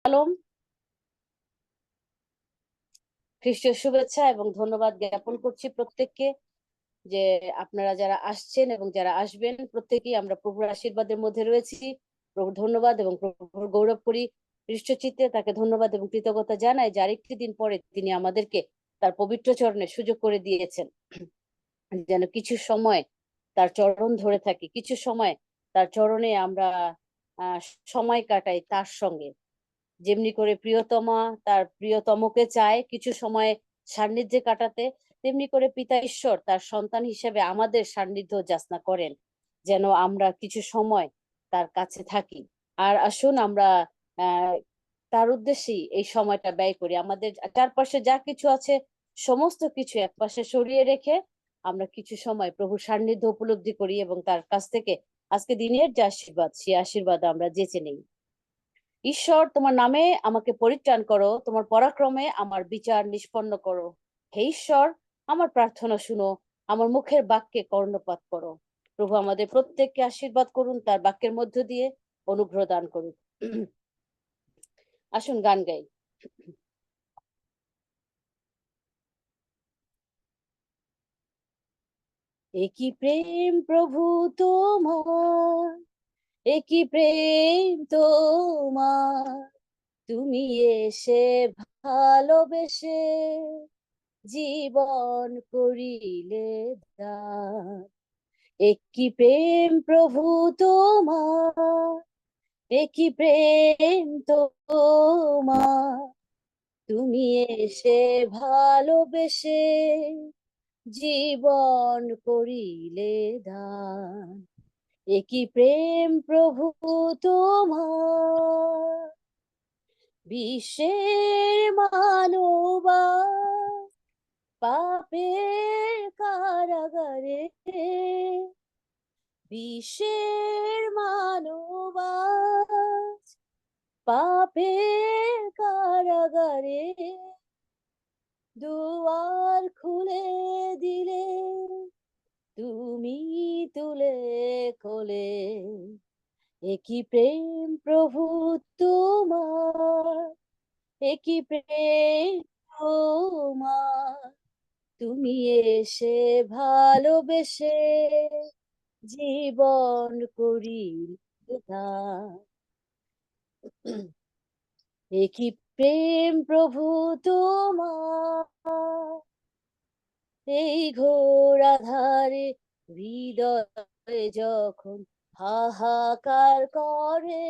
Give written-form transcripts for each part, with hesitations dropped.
আলম, খ্রিস্টীয় শুভেচ্ছা এবং ধন্যবাদ জ্ঞাপন করছি প্রত্যেককে যে আপনারা যারা আসছেন এবং যারা আসবেন প্রত্যেকেই আমরা প্রভুর আশীর্বাদের মধ্যে রয়েছি। প্রভুর ধন্যবাদ এবং প্রভুর গৌরব করি। খ্রিস্টচিত্তে তাকে ধন্যবাদ এবং কৃতজ্ঞতা জানাই যে আরেকটি দিন পরে তিনি আমাদেরকে তার পবিত্র চরণে সুযোগ করে দিয়েছেন যেন কিছু সময় তার চরণ ধরে থাকি, কিছু সময় তার চরণে আমরা আহ সময় কাটাই তার সঙ্গে। যেমনি করে প্রিয়তমা তার প্রিয়তমকে চায় কিছু সময় সান্নিধ্যে কাটাতে, তেমনি করে পিতা ঈশ্বর তার সন্তান হিসেবে আমাদের সান্নিধ্য যাচনা করেন যেন আমরা কিছু সময় তার কাছে থাকি। আর আসুন আমরা আহ তার উদ্দেশ্যেই এই সময়টা ব্যয় করি। আমাদের চারপাশে যা কিছু আছে সমস্ত কিছু একপাশে সরিয়ে রেখে আমরা কিছু সময় প্রভুর সান্নিধ্য উপলব্ধি করি এবং তার কাছ থেকে আজকে দিনের যে আশীর্বাদ সেই আশীর্বাদ আমরা জেচে নিই। ঈশ্বর, তোমার নামে আমাকে পরিত্রাণ করো, তোমার পরাক্রমে আমার বিচার নিষ্পন্ন করো। হে ঈশ্বর, আমার প্রার্থনা শুনো, আমার মুখের বাক্যে কর্ণপাত করো। প্রভু আমাদের প্রত্যেককে আশীর্বাদ করুন, তার বাক্যের মধ্য দিয়ে অনুগ্রহ দান করুন। আসুন গান গাই। একই প্রেম প্রভু তোমার, একই প্রেম তোমার, তুমি এসে ভালোবেসে জীবন করিলে দান। একই প্রেম প্রভু তোমার, একই প্রেম তোমার, তুমি এসে ভালোবেসে জীবন করিলে দান। একই প্রেম প্রভু তোমার, বিশ্বের মানবা পাপের কারাগারে, বিশ্বের মানবাজ পাপের কারাগারে দুয়ার খুলে দিলে তুমি তুলে কোলে। একই প্রেম প্রভু তোমার, একই প্রেম তোমার, তুমি এসে ভালোবেসে জীবন করিলে দান। একই প্রেম প্রভু তোমার, এই ঘোর আধারে হৃদয়ে যখন হাহাকার করে,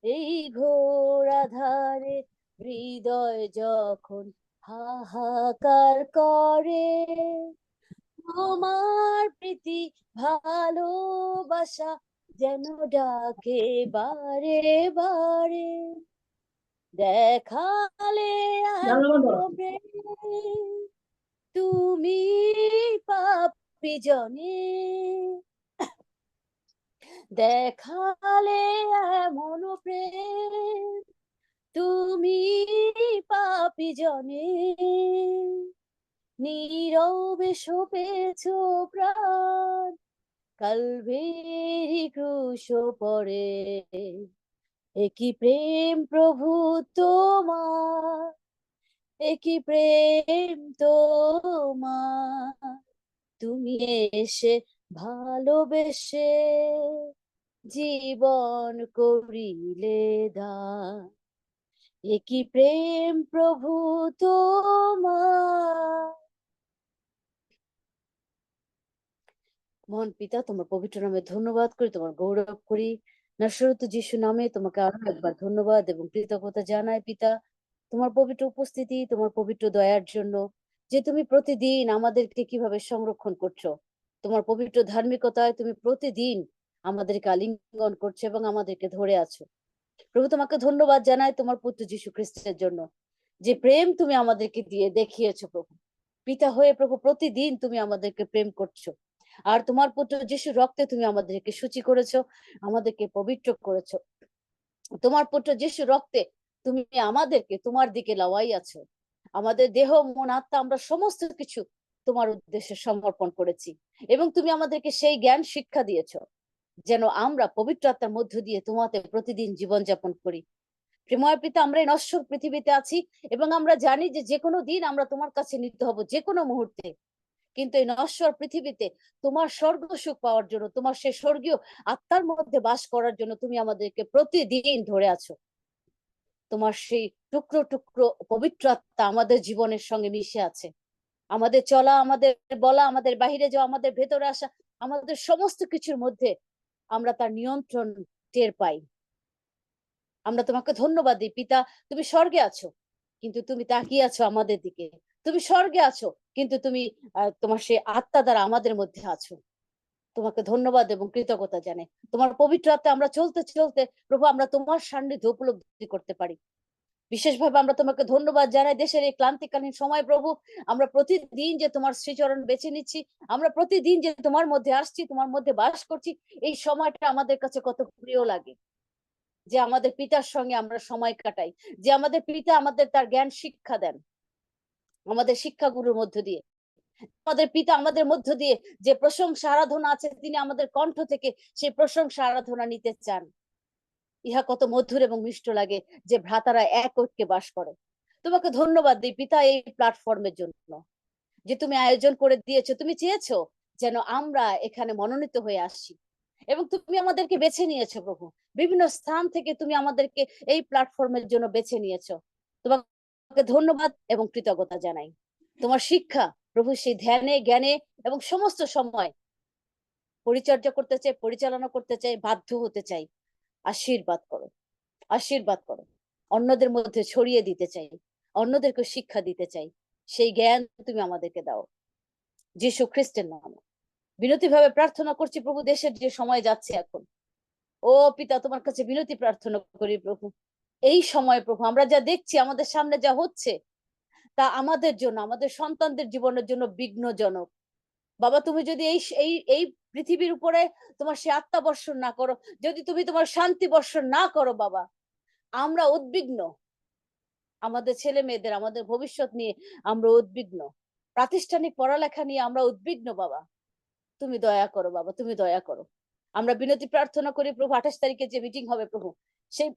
এই ঘোর আধারে হৃদয় যখন হাহাকার করে, তোমার প্রীতি ভালোবাসা যেন ডাকে বারে বারে, দেখালে এমন প্রেম তুমি পাপী জনে, দেখালে এমন প্রেম তুমি পাপী জনে, নীরবে সপেছ প্রাণ কালভেরি ক্রুশ পরে। একই প্রেম প্রভু তোমার, একই প্রেম তোমার, তুমি এসে ভালোবেসে জীবন করিলে দান। একই প্রেম প্রভু তোমার। মহান পিতা, তোমার পবিত্র নামে ধন্যবাদ করি, তোমার গৌরব করি। নশ্বরত যিশু নামে তোমাকে আরো একবার ধন্যবাদ এবং কৃতজ্ঞতা জানাই পিতা, তোমার পবিত্র উপস্থিতি, তোমার পবিত্র দয়ার জন্য, যে তুমি প্রতিদিন আমাদেরকে কিভাবে সংরক্ষণ করছো। তোমার পবিত্র ধার্মিকতায় তুমি প্রতিদিন আমাদেরকে আলিঙ্গন করছো এবং আমাদেরকে ধরে আছো। প্রভু, তোমাকে ধন্যবাদ জানাই তোমার পুত্র যীশু খ্রিস্টের জন্য, যে প্রেম তুমি আমাদেরকে দিয়ে দেখিয়েছো। প্রভু পিতা হয়ে প্রভু প্রতিদিন তুমি আমাদেরকে প্রেম করছো। আর তোমার পুত্র যীশু রক্তে তুমি আমাদেরকে শুচি করেছো, আমাদেরকে পবিত্র করেছো। তোমার পুত্র যীশু রক্তে তুমি আমাদেরকে তোমার দিকে লাওয়াই আছো। আমাদের দেহ মন আত্মা আমরা সমস্ত কিছু তোমার উদ্দেশ্যে সমর্পণ করেছি এবং তুমি আমাদেরকে সেই জ্ঞান শিক্ষা দিয়েছো যেন আমরা পবিত্র আত্মার মধ্য দিয়ে তোমাতে প্রতিদিন জীবনযাপন করি। প্রেমময় পিতা, আমরা এই নশ্বর পৃথিবীতে আছি এবং আমরা জানি যে যে কোনো দিন আমরা তোমার কাছে নিতে হব, যে কোনো মুহূর্তে। কিন্তু এই নশ্বর পৃথিবীতে তোমার স্বর্গ সুখ পাওয়ার জন্য, তোমার সে স্বর্গীয় আত্মার মধ্যে বাস করার জন্য তুমি আমাদেরকে প্রতিদিন ধরে আছো। তোমার সেই টুকরো টুকরো পবিত্র আত্মা আমাদের জীবনের সঙ্গে মিশে আছে। আমাদের চলা, আমাদের বলা, আমাদের বাহিরে যাওয়া, আমাদের ভেতরে আসা, আমাদের সমস্ত কিছুর মধ্যে আমরা তার নিয়ন্ত্রণ টের পাই। আমরা তোমাকে ধন্যবাদ দিই পিতা। তুমি স্বর্গে আছো, কিন্তু তুমি তাকিয়ে আছো আমাদের দিকে। তুমি স্বর্গে আছো, কিন্তু তুমি তোমার সেই আত্মা দ্বারা আমাদের মধ্যে আছো। তোমাকে ধন্যবাদ এবং কৃতজ্ঞতা জানাই। তোমার পবিত্র আত্মা আমরা চলতে চলতে প্রভু আমরা তোমার সান্নিধ্য উপলব্ধি করতে পারি। বিশেষভাবে আমরা তোমাকে ধন্যবাদ জানাই দেশের এই ক্লান্তিকালীন সময় প্রভু। আমরা প্রতিদিন যে তোমার শ্রীচরণ বেছে নিচ্ছি, আমরা প্রতিদিন যে তোমার মধ্যে আসছি, তোমার মধ্যে বাস করছি, এই সময়টা আমাদের কাছে কত প্রিয় লাগে। যে আমাদের পিতার সঙ্গে আমরা সময় কাটাই, যে আমাদের পিতা আমাদের তার জ্ঞান শিক্ষা দেন আমাদের শিক্ষাগুরুর মধ্য দিয়ে। আমাদের পিতা আমাদের মধ্য দিয়ে যে প্রশংসা আরাধনা আছে, তিনি আমাদের কণ্ঠ থেকে সেই প্রশংসা আরাধনা নিতে চান। ইহা কত মধুর এবং মিষ্ট লাগে যে ভ্রাতারা এক ঐক্যে বাস করে। তোমাকে ধন্যবাদ দিই পিতা এই প্ল্যাটফর্মের জন্য, যে তুমি আয়োজন করে দিয়েছো। তুমি চেয়েছো যেন আমরা এখানে মনোনীত হয়ে আসছি এবং তুমি আমাদেরকে বেছে নিয়েছো প্রভু। বিভিন্ন স্থান থেকে তুমি আমাদেরকে এই প্ল্যাটফর্মের জন্য বেছে নিয়েছো। তোমাকে ধন্যবাদ এবং কৃতজ্ঞতা জানাই। তোমার শিক্ষা প্রভু সেই ধ্যানে জ্ঞানে এবং সমস্ত সময় পরিচর্যা করতে চাই, পরিচালনা করতে চাই, বাধ্য হতে চাই। আশীর্বাদ করো, আশীর্বাদ করো। অন্যদের মধ্যে ছড়িয়ে দিতে চাই, অন্যদেরকে শিক্ষা দিতে চাই। সেই জ্ঞান তুমি আমাদেরকে দাও যীশু খ্রিস্টের নামে বিনতি ভাবে প্রার্থনা করছি প্রভু। দেশের যে সময় যাচ্ছে এখন, ও পিতা তোমার কাছে বিনতি প্রার্থনা করি প্রভু। এই সময় প্রভু আমরা যা দেখছি, আমাদের সামনে যা হচ্ছে, তা আমাদের জন্য, আমাদের সন্তানদের জীবনের জন্য বিঘ্নজনক। বাবা, তুমি যদি এই এই এই পৃথিবীর উপরে তোমার সে আত্মা বর্ষণ না করো, যদি তুমি তোমার শান্তি বর্ষণ না করো বাবা, আমরা উদ্বিগ্ন। আমাদের ছেলে মেয়েদের, আমাদের ভবিষ্যৎ নিয়ে আমরা উদ্বিগ্ন। প্রাতিষ্ঠানিক পড়ালেখা নিয়ে আমরা উদ্বিগ্ন বাবা। তুমি দয়া করো বাবা, তুমি দয়া করো। আমরা বিনতি প্রার্থনা করি প্রভু, 28 তারিখে যে মিটিং হবে প্রভু, সেই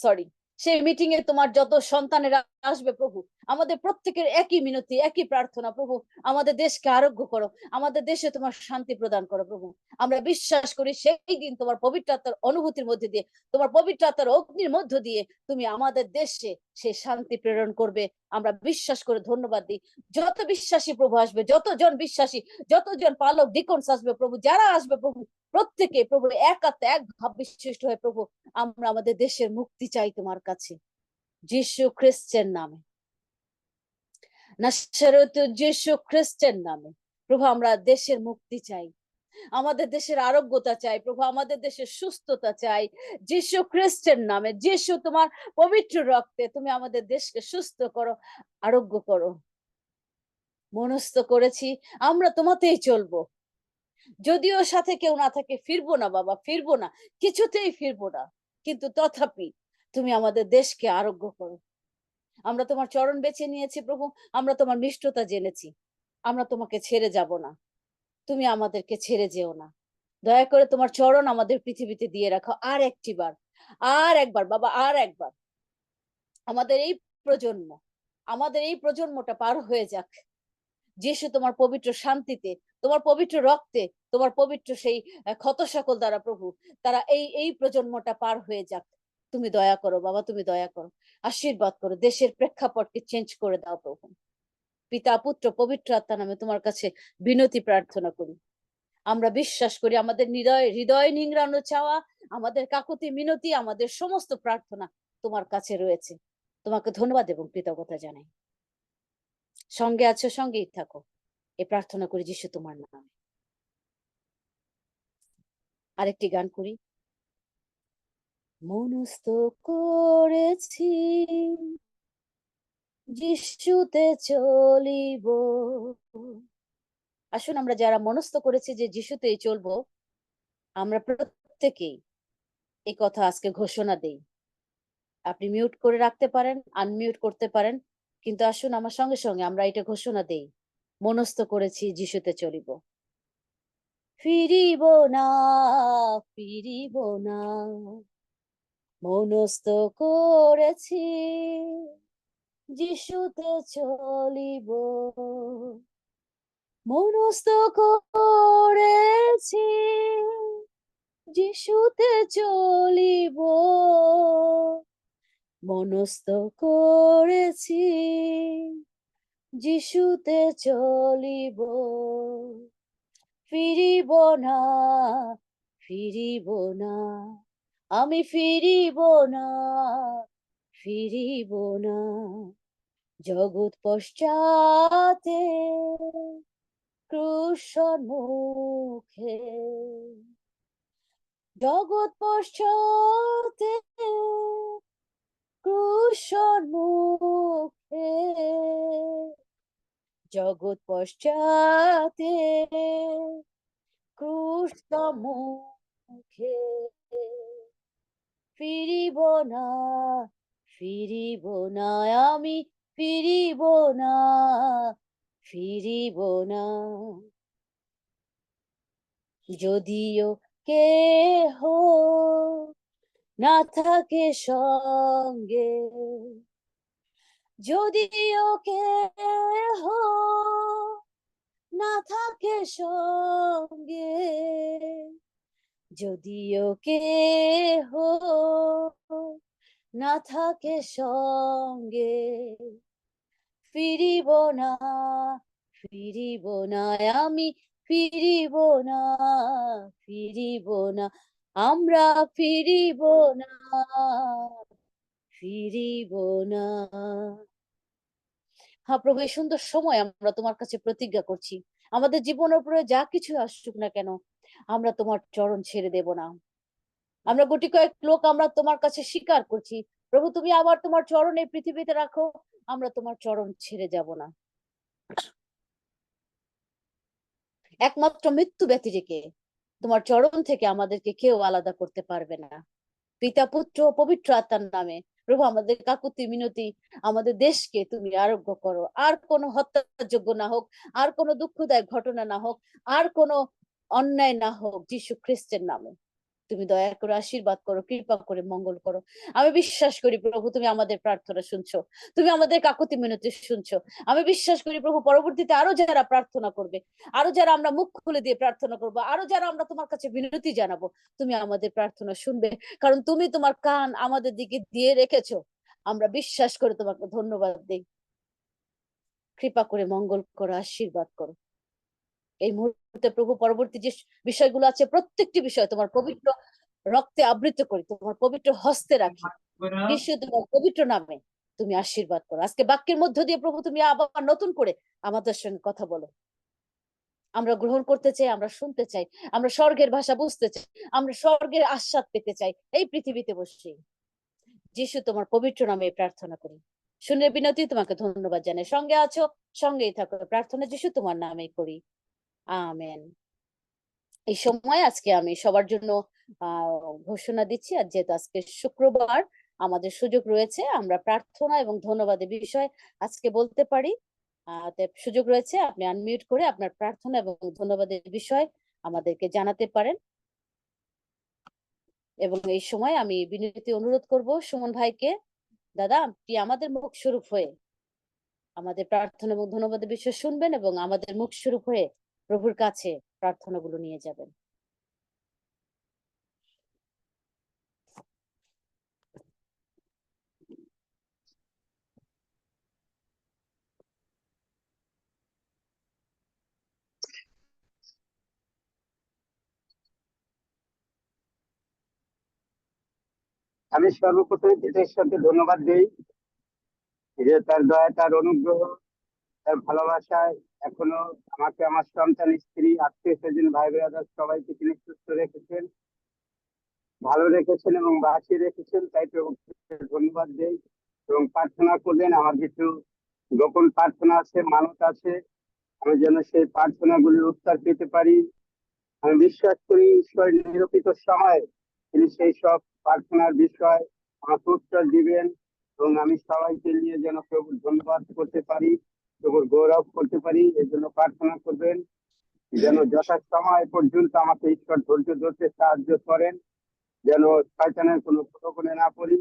সরি সেই মিটিং এ তোমার যত সন্তানেরা আসবে প্রভু, আমাদের প্রত্যেকের একই মিনতি, একই প্রার্থনা প্রভু, আমাদের দেশকে আরোগ্য করো, আমাদের দেশে তোমার শান্তি প্রদান করো প্রভু। আমরা বিশ্বাস করি সেই দিন তোমার পবিত্র আত্মার অনুভূতির মধ্যে দিয়ে, তোমার পবিত্র আত্মার অগ্নির মধ্য দিয়ে তুমি আমাদের দেশে সেই শান্তি প্রেরণ করবে। আমরা বিশ্বাস করে ধন্যবাদ দিই। যত বিশ্বাসী প্রভু আসবে, যতজন বিশ্বাসী, যতজন পালক ডিকন্স আসবে প্রভু, যারা আসবে প্রভু, প্রত্যেকে প্রভু এক আত্মা এক ভাব বিশিষ্ট হয়ে প্রভু আমরা আমাদের দেশের মুক্তি চাই তোমার কাছে, যীশু খ্রিস্টের নামে, নাসরত যীশু খ্রিস্টের নামে প্রভু আমরা দেশের মুক্তি চাই, আমাদের দেশের আরোগ্যতা চাই প্রভু, আমাদের দেশের সুস্থতা চাই যীশু খ্রিস্টের নামে। যীশু তোমার পবিত্র রক্তে তুমি আমাদের দেশকে সুস্থ করো, আরোগ্য করো। মনস্থ করেছি আমরা তোমাতেই চলবো, যদিও সাথে কেউ না থাকে, ফিরবো না বাবা, ফিরবো না, কিছুতেই ফিরবো না, কিন্তু তথাপি তুমি আমাদের দেশকে আরোগ্য করো। আমরা তোমার চরণ বেছে নিয়েছি প্রভু, আমরা তোমার মিষ্টতা জেনেছি, আমরা তোমাকে ছেড়ে যাব না, তুমি আমাদেরকে ছেড়ে যেও না। দয়া করে তোমার চরণ আমাদের পৃথিবীতে দিয়ে রাখো আর একটি বার, আর একবার বাবা, আর একবার। আমাদের এই প্রজন্ম, আমাদের এই প্রজন্মটা পার হয়ে যাক যিশু তোমার পবিত্র শান্তিতে, তোমার পবিত্র রক্তে, তোমার পবিত্র সেই ক্ষত সকল দ্বারা প্রভু, তারা এই এই প্রজন্মটা পার হয়ে যাক। তুমি দয়া করো বাবা, তুমি দয়া করো, আশীর্বাদ করো, দেশের প্রেক্ষাপটকে চেঞ্জ করে দাও প্রভু। পিতা পুত্র পবিত্র আত্মা নামে তোমার কাছে বিনতি প্রার্থনা করি। আমরা বিশ্বাস করি আমাদের হৃদয় হৃদয় নিংড়ানো চাওয়া, আমাদের কাকুতি মিনতি, আমাদের সমস্ত প্রার্থনা তোমার কাছে রয়েছে। তোমাকে ধন্যবাদ এবং কৃতজ্ঞতা জানাই। সঙ্গে আছো, সঙ্গেই থাকো, এ প্রার্থনা করি যিশু তোমার নামে। আরেকটি গান করি। মনস্থ করেছি যিশুতে চলিব। আসুন আমরা যারা মনস্থ করেছি যে যিশুতেই চলবো, আমরা প্রত্যেকেই এই কথা আজকে ঘোষণা দেই। আপনি মিউট করে রাখতে পারেন, আনমিউট করতে পারেন, কিন্তু আসুন আমার সঙ্গে সঙ্গে আমরা এটা ঘোষণা দেই, মনস্থ করেছি যিশুতে চলিব। ফিরিব না, ফিরিব না, মনস্থ করেছি যিশুতে চলিব, মনস্থ করেছি যিশুতে চলিব, মনস্থ করেছি যিশুতে চলিব, ফিরিব না, ফিরিব না, আমি ফিরিব না, ফিরিব না, জগৎ পশ্চাতে ক্রুশ সম্মুখে, জগৎ পশ্চাতে ক্রুশ সম্মুখে, জগৎ পশ্চাতে ক্রুশ সম্মুখে, ফিরিব না, ফিরিব না, আমি ফিরিব না, ফিরিব না, যদিও কেহ না থাকে সঙ্গে, যদিও কেহ না থাকে সঙ্গে, যদিও কেহ না থাকে সঙ্গে, ফিরিব না, ফিরিব না, আমি ফিরিব না, ফিরিব না, আমরা ফিরিব না, ফিরিব না। হ্যাঁ প্রভু, এই সুন্দর সময় আমরা তোমার কাছে প্রতিজ্ঞা করছি, আমাদের জীবনের উপরে যা কিছু আসুক না কেন, আমরা তোমার চরণ ছেড়ে দেব না। আমরা গুটি কয়েক লোক আমরা তোমার কাছে স্বীকার করছি, প্রভু তুমি আবার তোমার চরণে পৃথিবীতে রাখো, আমরা তোমার চরণ ছেড়ে যাব না। একমাত্র মৃত্যু ব্যতিরেকে তোমার চরণ থেকে আমাদেরকে কেউ আলাদা করতে পারবে না। পিতা পুত্র পবিত্র আত্মার নামে প্রভু আমাদের কাকুতি মিনতি, আমাদের দেশকে তুমি আরোগ্য করো, আর কোনো হত্যাযোগ্য না হোক, আর কোনো দুঃখদায়ক ঘটনা না হোক, আর কোনো অন্যায় না হোক, যীশু খ্রিস্টের নামে তুমি দয়া করে আশীর্বাদ করো, কৃপা করে মঙ্গল করো। আমি বিশ্বাস করি প্রভু তুমি আমাদের প্রার্থনা শুনছো, তুমি আমাদের কাকুতি মিনতি শুনছো। আমি বিশ্বাস করি প্রভু পরবর্তীতে আরো যারা প্রার্থনা করবে, আরো যারা আমরা মুখ খুলে দিয়ে প্রার্থনা করবো, আরো যারা আমরা তোমার কাছে বিনতি জানাবো, তুমি আমাদের প্রার্থনা শুনবে, কারণ তুমি তোমার কান আমাদের দিকে দিয়ে রেখেছো। আমরা বিশ্বাস করে তোমাকে ধন্যবাদ দিই। কৃপা করে মঙ্গল করো, আশীর্বাদ করো এই মুহূর্তে প্রভু। পরবর্তী যে বিষয়গুলো আছে প্রত্যেকটি বিষয় তোমার পবিত্র রক্তে আবৃত করি, তোমার পবিত্র হস্তে রাখি, যিশু তোমার পবিত্র নামে তুমি আশীর্বাদ করো। আজকে বাক্যের মধ্য দিয়ে প্রভু তুমি আবার নতুন করে আমাদের সঙ্গে কথা বলো, আমরা গ্রহণ করতে চাই, আমরা শুনতে চাই, আমরা স্বর্গের ভাষা বুঝতে চাই, আমরা স্বর্গের আস্বাদ পেতে চাই এই পৃথিবীতে বসে। যিশু তোমার পবিত্র নামে প্রার্থনা করি, শুনে বিনতি তোমাকে ধন্যবাদ জানাই, সঙ্গে আছো সঙ্গেই থাকো, প্রার্থনা যিশু তোমার নামে করি, আমেন। এই সময় আজকে আমি সবার জন্য ঘোষণা দিচ্ছি, আর যেহেতু আজকে শুক্রবার আমাদের সুযোগ রয়েছে আমরা প্রার্থনা এবং ধন্যবাদের বিষয় আজকে বলতে পারি। সুযোগ রয়েছে, আপনি আনমিউট করে আপনার প্রার্থনা এবং ধন্যবাদের বিষয় আমাদেরকে জানাতে পারেন। এবং এই সময় আমি বিনীত অনুরোধ করব সুমন ভাইকে, দাদা আপনি আমাদের মুখ স্বরূপ হয়ে আমাদের প্রার্থনা এবং ধন্যবাদের বিষয় শুনবেন এবং আমাদের মুখ স্বরূপ হয়ে প্রভুর কাছে প্রার্থনাগুলো নিয়ে যাবেন। আমি সর্বপ্রথমে পিতার সাথে ধন্যবাদ দিই যে তার দয়া, তার অনুগ্রহ, তার ভালোবাসায় এখনো আমাকে, আমার সন্তান, স্ত্রী, আত্মীয় স্বজন, ভাই ব্রাদার সবাইকে তিনি সুস্থ রেখেছেন, ভালো রেখেছেন এবং বাঁচিয়ে রেখেছেন, তাই প্রভুকে ধন্যবাদ দেই। এবং প্রার্থনা করলেন, আমার কিছু গোপন প্রার্থনা আছে, মানত আছে, আমি যেন সেই প্রার্থনাগুলির উত্তর পেতে পারি। আমি বিশ্বাস করি ঈশ্বর নিরূপিত সময় তিনি সেই সব প্রার্থনার বিষয় আমাকে উত্তর দিবেন এবং আমি সবাইকে নিয়ে যেন প্রভুর ধন্যবাদ করতে পারি, প্রভুর গৌরব করতে পারি, এর জন্য প্রার্থনা করবেন যেন যথা সময় পর্যন্ত আমাকে ঈশ্বর ধৈর্য ধরতে সাহায্য করেন। যেন শয়তানের কোনো প্রলোভনে না পড়ি।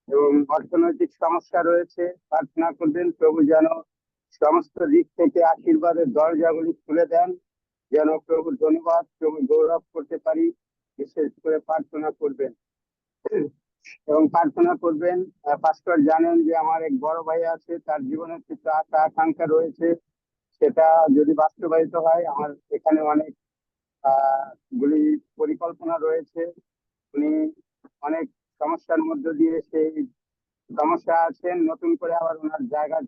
এবং অর্থনৈতিক সমস্যা রয়েছে, প্রার্থনা করবেন প্রভু যেন সমস্ত দিক থেকে আশীর্বাদের দরজাগুলি খুলে দেন, যেন প্রভুর ধন্যবাদ, প্রভু গৌরব করতে পারি। বিশেষ করে প্রার্থনা করবেন এবং প্রার্থনা করবেন। পাস্টর জানেন যে আমার এক বড় ভাই আছে, তার জীবনের কিছু আশা আকাঙ্ক্ষা রয়েছে, সেটা যদি বাস্তবায়িত হয়, আমার এখানে অনেক গুলি পরিকল্পনা রয়েছে। উনি অনেক সমস্যার মধ্য দিয়ে সেই সমস্যা আছেন, নতুন করে আবার ওনার জায়গার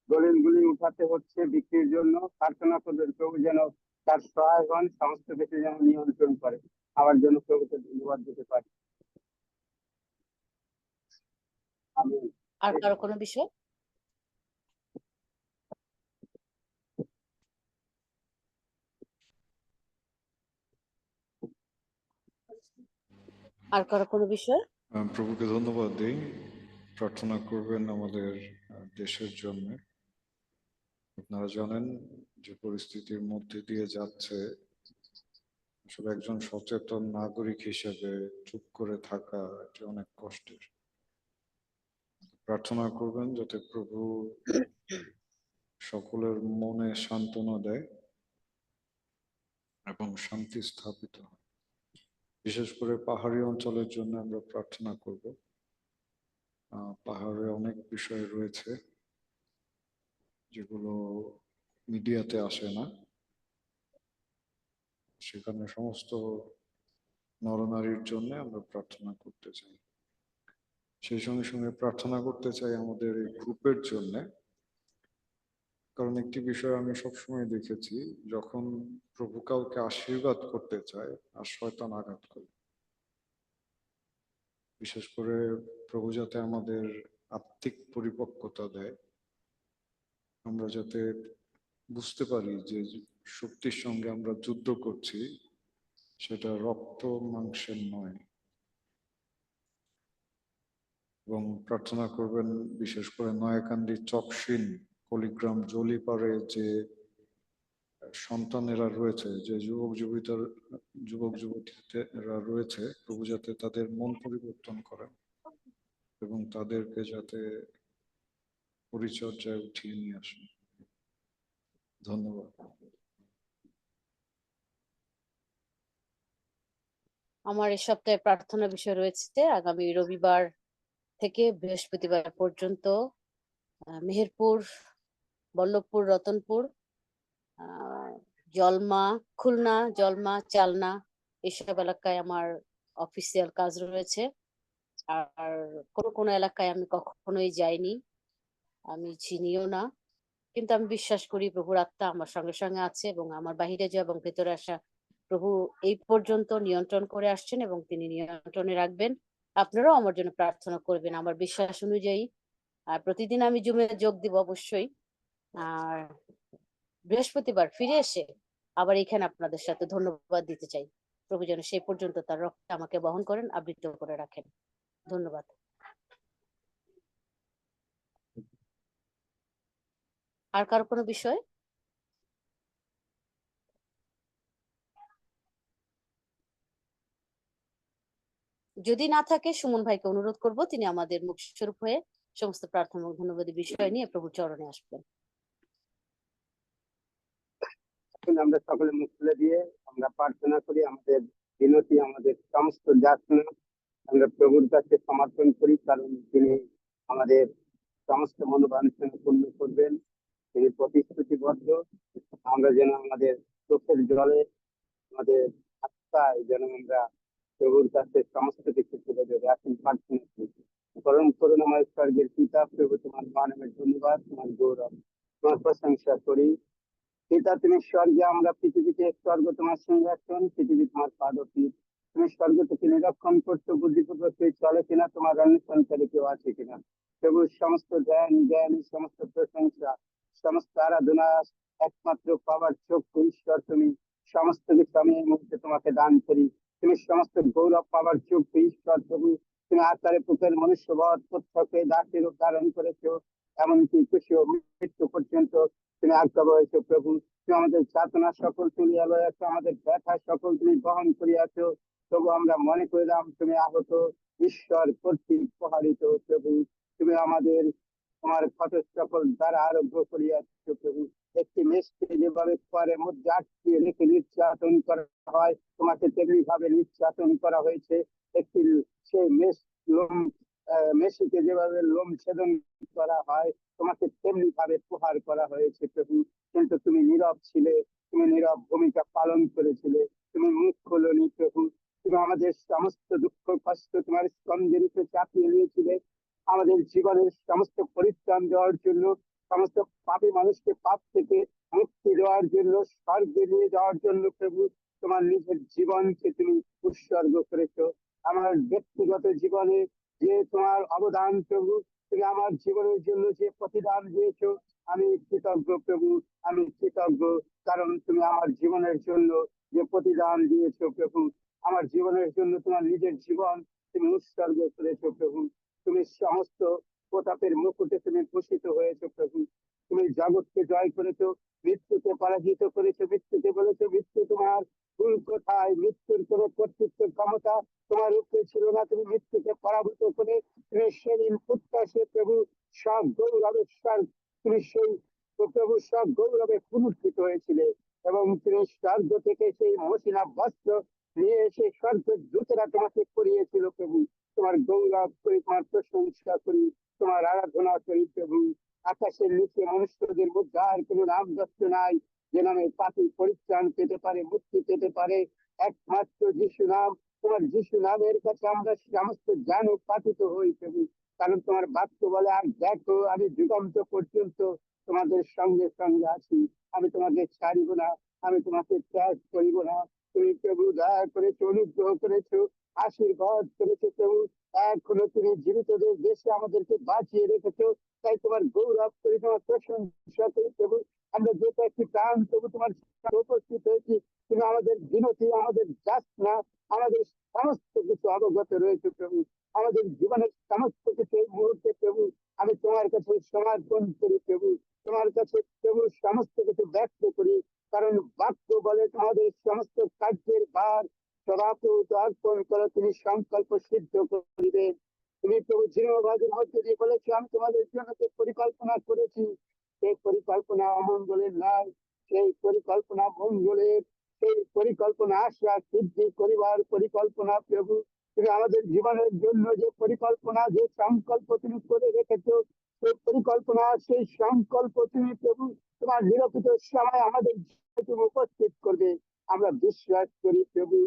দলিলগুলি উঠাতে হচ্ছে বিক্রির জন্য। প্রার্থনা করবেন প্রভু যেন তার সহায় হন, সমস্ত কিছু যেন নিয়ন্ত্রণ করে, আমার জন্য প্রভুকে ধন্যবাদ দিতে পারি। আমি আর কারো কোনো বিষয়? আর কারো কোনো বিষয়? প্রভুকে ধন্যবাদ দিই। প্রার্থনা করবেন আমাদের দেশের জন্য। আপনারা জানেন যে পরিস্থিতির মধ্যে দিয়ে যাচ্ছে, আসলে একজন সচেতন নাগরিক হিসেবে চুপ করে থাকা এটি অনেক কষ্টের। প্রার্থনা করবেন যাতে প্রভু সকলের মনে সান্ত্বনা দেয় এবং শান্তি স্থাপিত হয়। বিশেষ করে পাহাড়ি অঞ্চলের জন্য আমরা প্রার্থনা করব। পাহাড়ে অনেক বিষয় রয়েছে যেগুলো মিডিয়াতে আসে না, সেখানে সমস্ত নরনারীর জন্য আমরা প্রার্থনা করতে চাই। সেই সঙ্গে সঙ্গে প্রার্থনা করতে চাই আমাদের এই গ্রুপের জন্য, কারণ একটি বিষয় আমি সবসময় দেখেছি, যখন প্রভু কাউকে আশীর্বাদ করতে চায় আর শয়তান আঘাত করে। বিশেষ করে প্রভু যাতে আমাদের আত্মিক পরিপক্কতা দেয়, আমরা যাতে বুঝতে পারি যে শক্তির সঙ্গে আমরা যুদ্ধ করছি, সেটা রক্ত মাংসের নয়। এবং প্রার্থনা করবেন বিশেষ করে নয়াকান্দি, চকশিন, কলিগ্রাম, জলিপাড়ে যে সন্তানেরা রয়েছে, যে যুবক যুবতীরা রয়েছে, প্রভু যাতে তাদের মন পরিবর্তন করেন এবং তাদেরকে যাতে পরিচর্যায় উঠিয়ে নিয়ে আসেন। ধন্যবাদ। আমার এই সপ্তাহে প্রার্থনা বিষয় রয়েছে আগামী রবিবার থেকে বৃহস্পতিবার পর্যন্ত মেহেরপুর, বল্লভপুর, রতনপুর, জলমা, খুলনা, জলমা, চালনা এসব এলাকায় আমার অফিসিয়াল কাজ রয়েছে। আর কোনো কোনো এলাকায় আমি কখনোই যাইনি, আমি চিনিও না, কিন্তু আমি বিশ্বাস করি প্রভুর আত্মা আমার সঙ্গে সঙ্গে আছে এবং আমার বাহিরে যাওয়া এবং ভেতরে আসা প্রভু এই পর্যন্ত নিয়ন্ত্রণ করে আসছেন এবং তিনি নিয়ন্ত্রণে রাখবেন। আপনারাও আমার জন্য প্রার্থনা করবেন আমার বিশ্বাস অনুযায়ী। আর প্রতিদিন আমি জুমে যোগ দিব অবশ্যই। আর বৃহস্পতিবার ফিরে এসে আবার এখানে আপনাদের সাথে ধন্যবাদ দিতে চাই। প্রভু যেন সেই পর্যন্ত তার রক্ত আমাকে বহন করেন, আবৃত করে রাখেন। ধন্যবাদ। আর কারো কোনো বিষয়? যদি না থাকে, সুমন ভাইকে অনুরোধ করব তিনি আমাদের মুখ স্বরূপ হয়ে সমস্ত প্রার্থনা এবং ধন্যবাদের বিষয় নিয়ে প্রভুর চরণে আসবেন। আমরা সকলে মুখ খুলে দিয়ে আমরা প্রার্থনা করি, আমাদের বিনতি, আমাদের সমস্ত যাতনা আমরা প্রভুর কাছে সমর্পণ করি, কারণ তিনি আমাদের সমস্ত মনোবাঞ্ছনা পূর্ণ করবেন। তিনি প্রতিশ্রুতিবদ্ধ। আমরা যেন আমাদের চোখের জলে, আমাদের আত্মায় যেন আমরা প্রভুর কাছে সমস্ত কিছু তুলে দেবে। এখন প্রার্থনা করি। করুন করুন আমার স্বর্গের পিতা, প্রভু তোমার নামের ধন্যবাদ, তোমার গৌরব, তোমার প্রশংসা করি। পিতা তুমি স্বর্গে, আমরা পৃথিবীতে। স্বর্গ তোমার সিংহাসন, পৃথিবী তোমার পাদপীঠ। তুমি স্বর্গ থেকে নিরীক্ষণ করছো বুদ্ধিপূর্বক কেউ চলে কিনা, তোমার অনুসরণকারী কেউ আছে কিনা। প্রভুর সমস্ত জ্ঞান জ্ঞান, সমস্ত প্রশংসা, সমস্ত আরাধনা একমাত্র পাওয়ার চক্ষু ঈশ্বর তুমি। সমস্ত কিছু আমি এই মুহূর্তে তোমাকে দান করি। তুমি সমস্ত গৌরব পাওয়ার চক্ষু ঈশ্বর প্রভু। তুমি আকারে পুকের মনুষ্যবধ প্রত্যেকে দাসের রূপ ধারণ করেছো, এমনকি খুশি মৃত্যু পর্যন্ত তুমি আজ্ঞা হয়েছো প্রভু। তুমি আমাদের যাতনা সকল তুলিয়া লইয়াছো, আমাদের ব্যথা সকল তুমি বহন করিয়াছো। তবু আমরা মনে করলাম তুমি আহত, ঈশ্বর কর্তৃক প্রহারিত প্রভু। তুমি আমাদের তোমার ক্ষত সকল দ্বারা আরোগ্য করিয়াছ প্রভু। একটি মেষকে যেভাবে খোয়ারের মধ্যে আটকিয়ে রেখে নির্যাতন করা হয়, তোমাকে তেমনি ভাবে নির্যাতন করা হয়েছে। একটি সেই মেষিকে যেভাবে লোম ছেদন করা হয়, তোমাকে তেমনি ভাবে প্রহার করা হয়েছে প্রভু। কিন্তু তুমি নীরব ছিলে, তুমি নীরব ভূমিকা পালন করেছিলে, তুমি মুখ খোলনি প্রভু। তুমি আমাদের সমস্ত দুঃখ কষ্ট তোমার স্কন্ধের উপরে চাপিয়ে নিয়েছিলে, আমাদের জীবনের সমস্ত পরিত্রাণ দেওয়ার জন্য, সমস্ত পাপী মানুষকে পাপ থেকে মুক্তি দেওয়ার জন্য, স্বর্গে নিয়ে যাওয়ার জন্য প্রভু তোমার নিজের জীবনকে তুমি উৎসর্গ করেছো। আমার ব্যক্তিগত জীবনে যে তোমার অবদান প্রভু, তুমি আমার জীবনের জন্য যে প্রতিদান দিয়েছো, আমি কৃতজ্ঞ প্রভু, আমি কৃতজ্ঞ। কারণ তুমি আমার জীবনের জন্য যে প্রতিদান দিয়েছো প্রভু, আমার জীবনের জন্য তোমার নিজের জীবন তুমি উৎসর্গ করেছো প্রভু। তুমি সমস্ত প্রতাপের মুকুটে তুমি ভূষিত হয়েছো প্রভু। তুমি জগৎকে জয় করেছো, মৃত্যুকে পরাজিত করেছো। মৃত্যুকে বলেছো, মৃত্যু তোমার ভুল কোথায়, মৃত্যুর কোন কর্তৃত্ব ক্ষমতা তোমার উপরে ছিল না। তুমি মৃত্যুকে পরাভূত করে তুমি সেদিন প্রত্যাশে প্রভু সব গৌরবে তুমি সেই প্রভু সব গৌরবে পুনর্থিত হয়েছিলে, এবং তুমি স্বর্গ থেকে সেই মসিনা বস্ত্র নিয়ে এসে স্বর্গের দূতেরা তোমাকে করিয়েছিল প্রভু। তোমার গৌরব করি, তোমার প্রশংসা করি, তোমার আরাধনা করি প্রভু। আকাশের নিচে মনুষ্যদের মধ্যে আর কোনো নাম দত্ত নাই যে নামে পাপী পরিত্রাণ পেতে পারে, মুক্তি পেতে পারে। একমাত্র যিশু নাম, তোমার যিশু নামের কাছে আমরা সমস্ত জ্ঞান পাতিত হই প্রভু। কারণ তোমার বাক্য বলে, আর দেখো আমি যুগান্ত পর্যন্ত তোমাদের সঙ্গে সঙ্গে আছি, আমি তোমাদের ছাড়িব না, আমি তোমাকে ত্যাগ করিব না। তুমি প্রভু দয়া করেছো, অনুগ্রহ করেছো, আশীর্বাদ করেছো প্রভু। এখনো তুমি জীবিতদের দেশে আমাদেরকে বাঁচিয়ে রেখেছো, তাই তোমার গৌরব করি, তোমার প্রশংসা করি প্রভু। আমরা যেটা একটি প্রাণ প্রভু তোমার সামনে উপস্থিত হয়েছি, তুমি আমাদের বিনতি, আমাদের যাচনা, আমাদের সমস্ত কিছু অবগত রয়েছে প্রভু। আমাদের জীবনের সমস্ত কিছু এই মুহূর্তে প্রভু আমি তোমার কাছে সমর্পণ করি প্রভু। তোমার কাছে প্রভু সমস্ত কিছু ব্যক্ত করি, কারণ বাক্য বলে তোমাদের সমস্ত কার্যের ভার সদাপ্রভু অর্পণ করে তুমি সংকল্প সিদ্ধ করিবে। তুমি প্রভু জীবনবাদের মধ্যে দিয়ে বলেছো, আমি তোমাদের জন্য যে পরিকল্পনা করেছি, সেই পরিকল্পনা অমঙ্গলের নয়, সেই পরিকল্পনা মঙ্গলের, সেই পরিকল্পনা আশা সিদ্ধি করিবার পরিকল্পনা প্রভু। তুমি আমাদের জীবনের জন্য যে পরিকল্পনা, যে সংকল্প তুমি করে রেখেছো, সেই পরিকল্পনা, সেই সংকল্প তুমি প্রভু তোমার নিরপিত সময় আমাদের তুমি উপস্থিত করবে। আমরা বিশ্বাস করি প্রভু।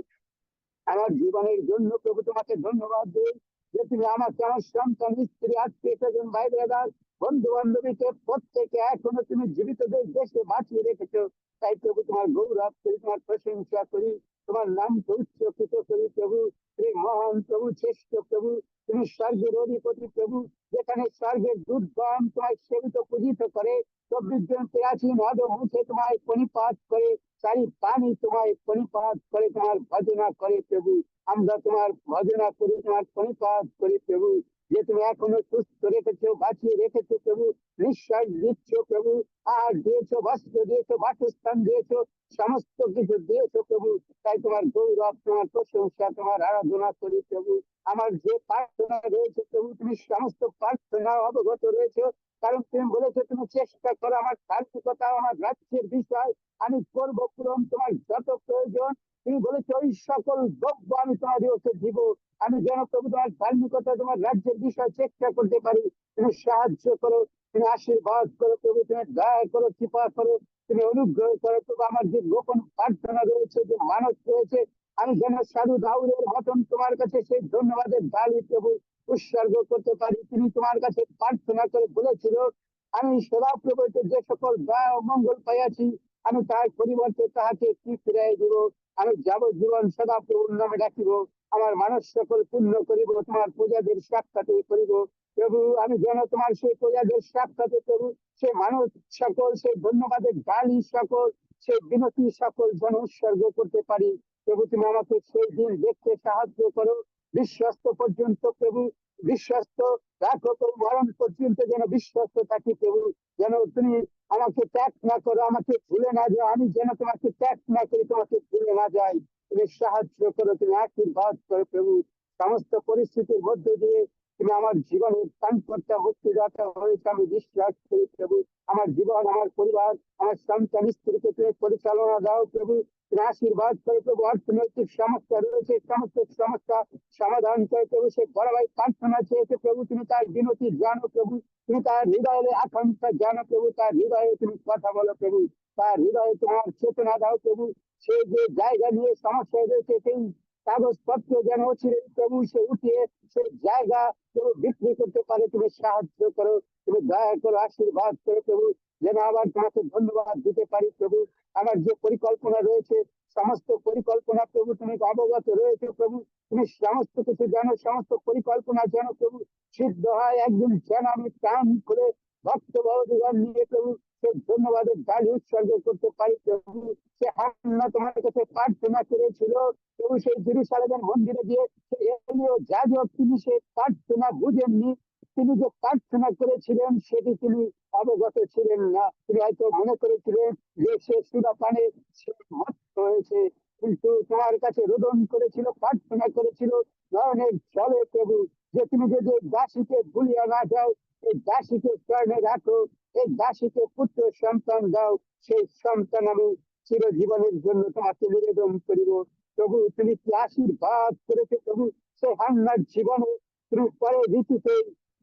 আমার জীবনের জন্য প্রভু তোমাকে ধন্যবাদ দিই যে তুমি আমাকে, আমার সন্তান, স্ত্রী, আত্মীয় স্বজন, ভাই ব্রাদার, বন্ধু বান্ধবীকে প্রত্যেকে এখনো তুমি জীবিতদের দেশে বাঁচিয়ে রেখেছো। তাই প্রভু তোমার গৌরব করি, তোমার প্রশংসা করি, তোমার নামকে উচ্চকিত করি প্রভু। তুমি মহান প্রভু, শ্রেষ্ঠ প্রভু, তুমি স্বর্গের অধিপতি প্রভু। যেখানে স্বর্গের দুর্গম তোমায় সেবিত পূজিত করে, 24 জন প্রাচীন অদ মুখে তোমায় পরিপাত করে, চারি প্রাণী তোমায় পরিপাত করে, তোমার ভজনা করে প্রভু। আমরা তোমার ভজনা করি, তোমার পরিপাত করি প্রভু। যে তুমি এখনো সুস্থ রেখেছো, বাঁচিয়ে রেখেছো প্রভু, নিঃশ্বাস দিচ্ছ প্রভু, আর দিয়েছো, বস্ত্র দিয়েছো, বাসস্থান দিয়েছো, সমস্ত কিছু দিয়েছো প্রভু। তাই তোমার গৌরব, তোমার প্রশংসা, তোমার আরাধনা করি প্রভু। আমার যে প্রার্থনা রয়েছে প্রভু, তুমি সমস্ত প্রার্থনা অবগত রয়েছে, কারণ তুমি বলেছো তুমি চেষ্টা করো আমার সার্থকতা, আমার রাজ্যের বিষয় আমি করবো পূরণ, তোমার যত প্রয়োজন তুমি বলেছো ওই সকল দ্রব্য আমি তোমাদেরকে দিব। আমি যেন প্রভু তোমার ধার্মিকতা, তোমার রাজ্যের বিষয় চেষ্টা করতে পারি। তুমি সাহায্য করো, তুমি আশীর্বাদ করো প্রভু, তুমি দয়া করো, কৃপা করো, তুমি অনুগ্রহ করো প্রভু। আমার যে গোপন প্রার্থনা রয়েছে, যে মানব রয়েছে, আমি যেন সাধু দাউদের মতন তোমার কাছে সেই ধন্যবাদের ডালি প্রভু উৎসর্গ করতে পারি। তুমি তোমার কাছে প্রার্থনা করে বলেছিল, আমি সদাপ্রভুতে যে সকল দয়া ও মঙ্গল পাইয়াছি, আমি তার পরিবর্তে তাহাকে কি ফিরাই দিব। আমি যাবজ্জীবন সদাপ্রভুর নামে ডাকিব, আমার মানুষ সকল পূর্ণ করিব, তোমার প্রজাদের সাক্ষাৎ করিব প্রভু। আমি যেন তোমার সেই প্রজাদের সাক্ষাৎ প্রভু, সে মানুষ সকল, সেই ধন্যবাদের ডালি সকল, সেই বিনতি সকল যেন উৎসর্গ করতে পারি প্রভু। তুমি আমাকে সেই দিন দেখতে সাহায্য করো, বিশ্বস্ত পর্যন্ত প্রভু, বিশ্বস্ত রাখো প্রভু, মরণ পর্যন্ত যেন বিশ্বস্ত থাকি প্রভু। যেন তুমি আমাকে ত্যাগ না করো, আমাকে ভুলে না যাও, আমি যেন তোমাকে ত্যাগ না করি, তোমাকে ভুলে না যাই। তুমি সাহায্য করো, তুমি আশীর্বাদ করো প্রভু। সমস্ত পরিস্থিতির মধ্যে দিয়ে তুমি আমার জীবনের প্রাণকর্তা মুক্তিদাতা হয়েছে আমি বিশ্বাস করি প্রভু। আমার জীবন, আমার পরিবার, আমার সন্তান স্ত্রীকে তুমি পরিচালনা দাও প্রভু। তুমি আশীর্বাদ করে প্রভু। অর্থনৈতিক সমস্যা রয়েছে, সমস্ত সমস্যা সমাধান করে প্রভু। সে বড় ভাই প্রার্থনা চেয়েছে প্রভু, তুমি তার বিনতি জানো প্রভু। তুমি তার হৃদয়ের আকাঙ্ক্ষা জানো প্রভু। তার হৃদয়ে তুমি কথা বলো প্রভু। তার হৃদয়ে তোমার চেতনা দাও প্রভু। সে যে জায়গা নিয়ে সমস্যা রয়েছে সেই কাগজপত্র যেন অচিরে প্রভু সে উঠিয়ে সেই জায়গা তুমি বিক্রি করতে পারে, তুমি সাহায্য করো। তুমি দয়া করো, আশীর্বাদ করো প্রভু। যেন আবার তোমাকে ধন্যবাদ দিতে পারি প্রভু। আমার যে পরিকল্পনা রয়েছে, সমস্ত পরিকল্পনা প্রভু তুমি অবগত রয়েছে প্রভু। তুমি সমস্ত কিছু জানো, সমস্ত পরিকল্পনা জানো প্রভু। সিদ্ধ হয় একদিন যেন আমি প্রাণ করে ভক্ত ভগবান নিয়ে প্রভু সে ধন্যবাদের গালি উৎসর্গ করতে পারি প্রভু। সে হান্না তোমার কাছে প্রার্থনা করেছিল প্রভু, সেই জেরুসালেমের মন্দিরে গিয়ে যাজক তিনি সেই প্রার্থনা বুঝেননি। তিনি যে প্রার্থনা করেছিলেন সেটি তিনি অবগত ছিলেন না। তিনি হয়তো মনে করেছিলেন যে সে সুরাপানে সে মত্ত হয়েছে, কিন্তু তোমার কাছে রোদন করেছিল, প্রার্থনা করেছিল নয়নের জলে প্রভু, যে তুমি যদি দাসীকে ভুলিয়া না যাও, এই দাসীকে স্মরণে রাখো, এই দাসীকে পুত্র সন্তান দাও, সেই সন্তান আমি চিরজীবনের জন্য তোমাকে নিবেদন করিব প্রভু। তুমি কি আশীর্বাদ করেছো প্রভু সে হান্নার জীবনে। তুমি পরে ঋতুতে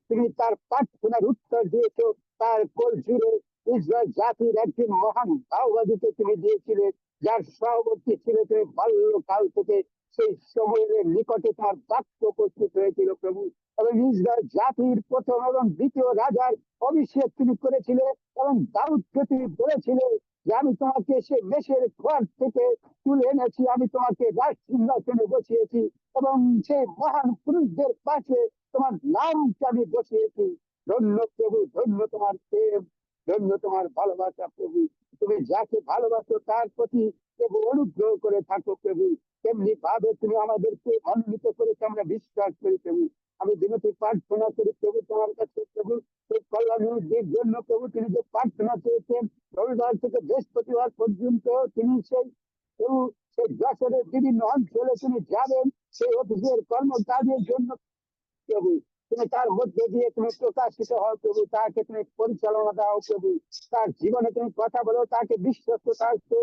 তুমি তার প্রার্থনার উত্তর দিয়েছো। তার কোল জুড়ে ইসরায়েল জাতির একজন মহান দাওবাদীকে তুমি দিয়েছিলে, যার সহবর্তী ছিল তুমি বাল্যকাল থেকে। সেই সময়ের নিকটে তোমার বাক্য উপস্থিত হয়েছিল প্রভু, এবং ইসরায়েল জাতির প্রথম এবং দ্বিতীয় রাজার অভিষেক তুমি করেছিলে। এবং দাউদকে তুমি বলেছিলে যে আমি তোমাকে সে মেষের ঘর থেকে তুলে এনেছি, আমি তোমাকে রাজ সিংহাসনে বসিয়েছি, এবং সেই মহান পুরুষদের পাশে তোমার নামকে আমি বসিয়েছি। ধন্য প্রভু, ধন্য তোমার প্রেম, ধন্য তোমার ভালোবাসা প্রভু। তুমি যাকে ভালোবাসো তার প্রতি প্রভু অনুগ্রহ করে থাকো প্রভু। তেমনি ভাবে তুমি আমাদেরকে মনোনীত করেছো, আমরা বিশ্বাস করি প্রভু। আমি বিনতি প্রার্থনা করি প্রভু তোমার কাছে প্রভু, সেই কল্যাণীর জন্য প্রভু তিনি যে প্রার্থনা চেয়েছেন রবিবার থেকে বৃহস্পতিবার পর্যন্ত, তিনি সেই প্রভু সেই যশোরের বিভিন্ন অঞ্চলে তিনি যাবেন সেই অফিসের কর্মকাজের জন্য প্রভু। তুমি তার মধ্যে দিয়ে তুমি প্রকাশিত হও প্রভু, তাকে তুমি পরিচালনা দাও প্রভু। তার জীবনে তুমি কথা বলো, তাকে বিশ্বস্ততার সহিত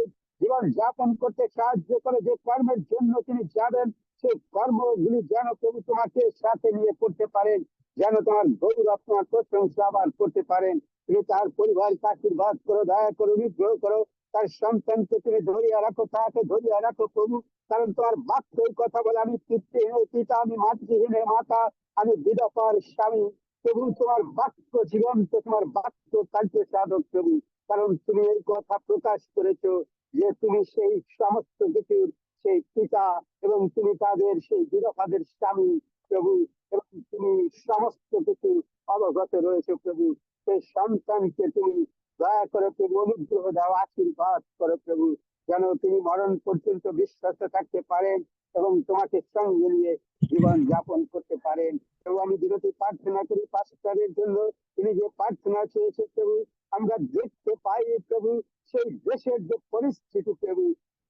জীবন যাপন করতে সাহায্য করে। যে কর্মের জন্য তিনি যাবেন সেই কর্মগুলি যেন প্রভু তোমাকে সাথে নিয়ে করতে পারেন, যেন তোমার গৌরব তোমার প্রশংসা আবার করতে পারেন। তুমি তার পরিবারকে আশীর্বাদ করো, দয়া করো, অনুগ্রহ করো। তার সন্তানকে তুমি ধরিয়া রাখো, তাকে ধরিয়া রাখো প্রভু। কারণ তোমার বাক্যই কথা বলে, আমি পিতৃহীন পিতা, আমি মাতৃহীন মাতা, আমি বিধবার স্বামী প্রভু। তোমার বাক্য জীবন্ত, তোমার বাক্য কার্য সাধক প্রভু। কারণ তুমি এই কথা প্রকাশ করেছো যে তুমি সেই সমস্ত কিছুর সেই পিতা, এবং তুমি তাদের সেই বিধবাদের স্বামী প্রভু, এবং তুমি সমস্ত কিছু অবগত রয়েছে প্রভু। সেই সন্তানকে তুমি দয়া করে প্রভু অনুগ্রহ দাও, আশীর্বাদ করো প্রভু, যেন তিনি মরণ পর্যন্ত বিশ্বাস থাকতে পারেন এবং তোমাকে সঙ্গে নিয়ে জীবন যাপন করতে পারেন। এবং আমি বিরতি প্রার্থনা করি পাস্টারের জন্য, তিনি যে প্রার্থনা চেয়েছে প্রভু, আমরা দেখতে পাই প্রভু সেই দেশের যে পরিস্থিতি প্রভু,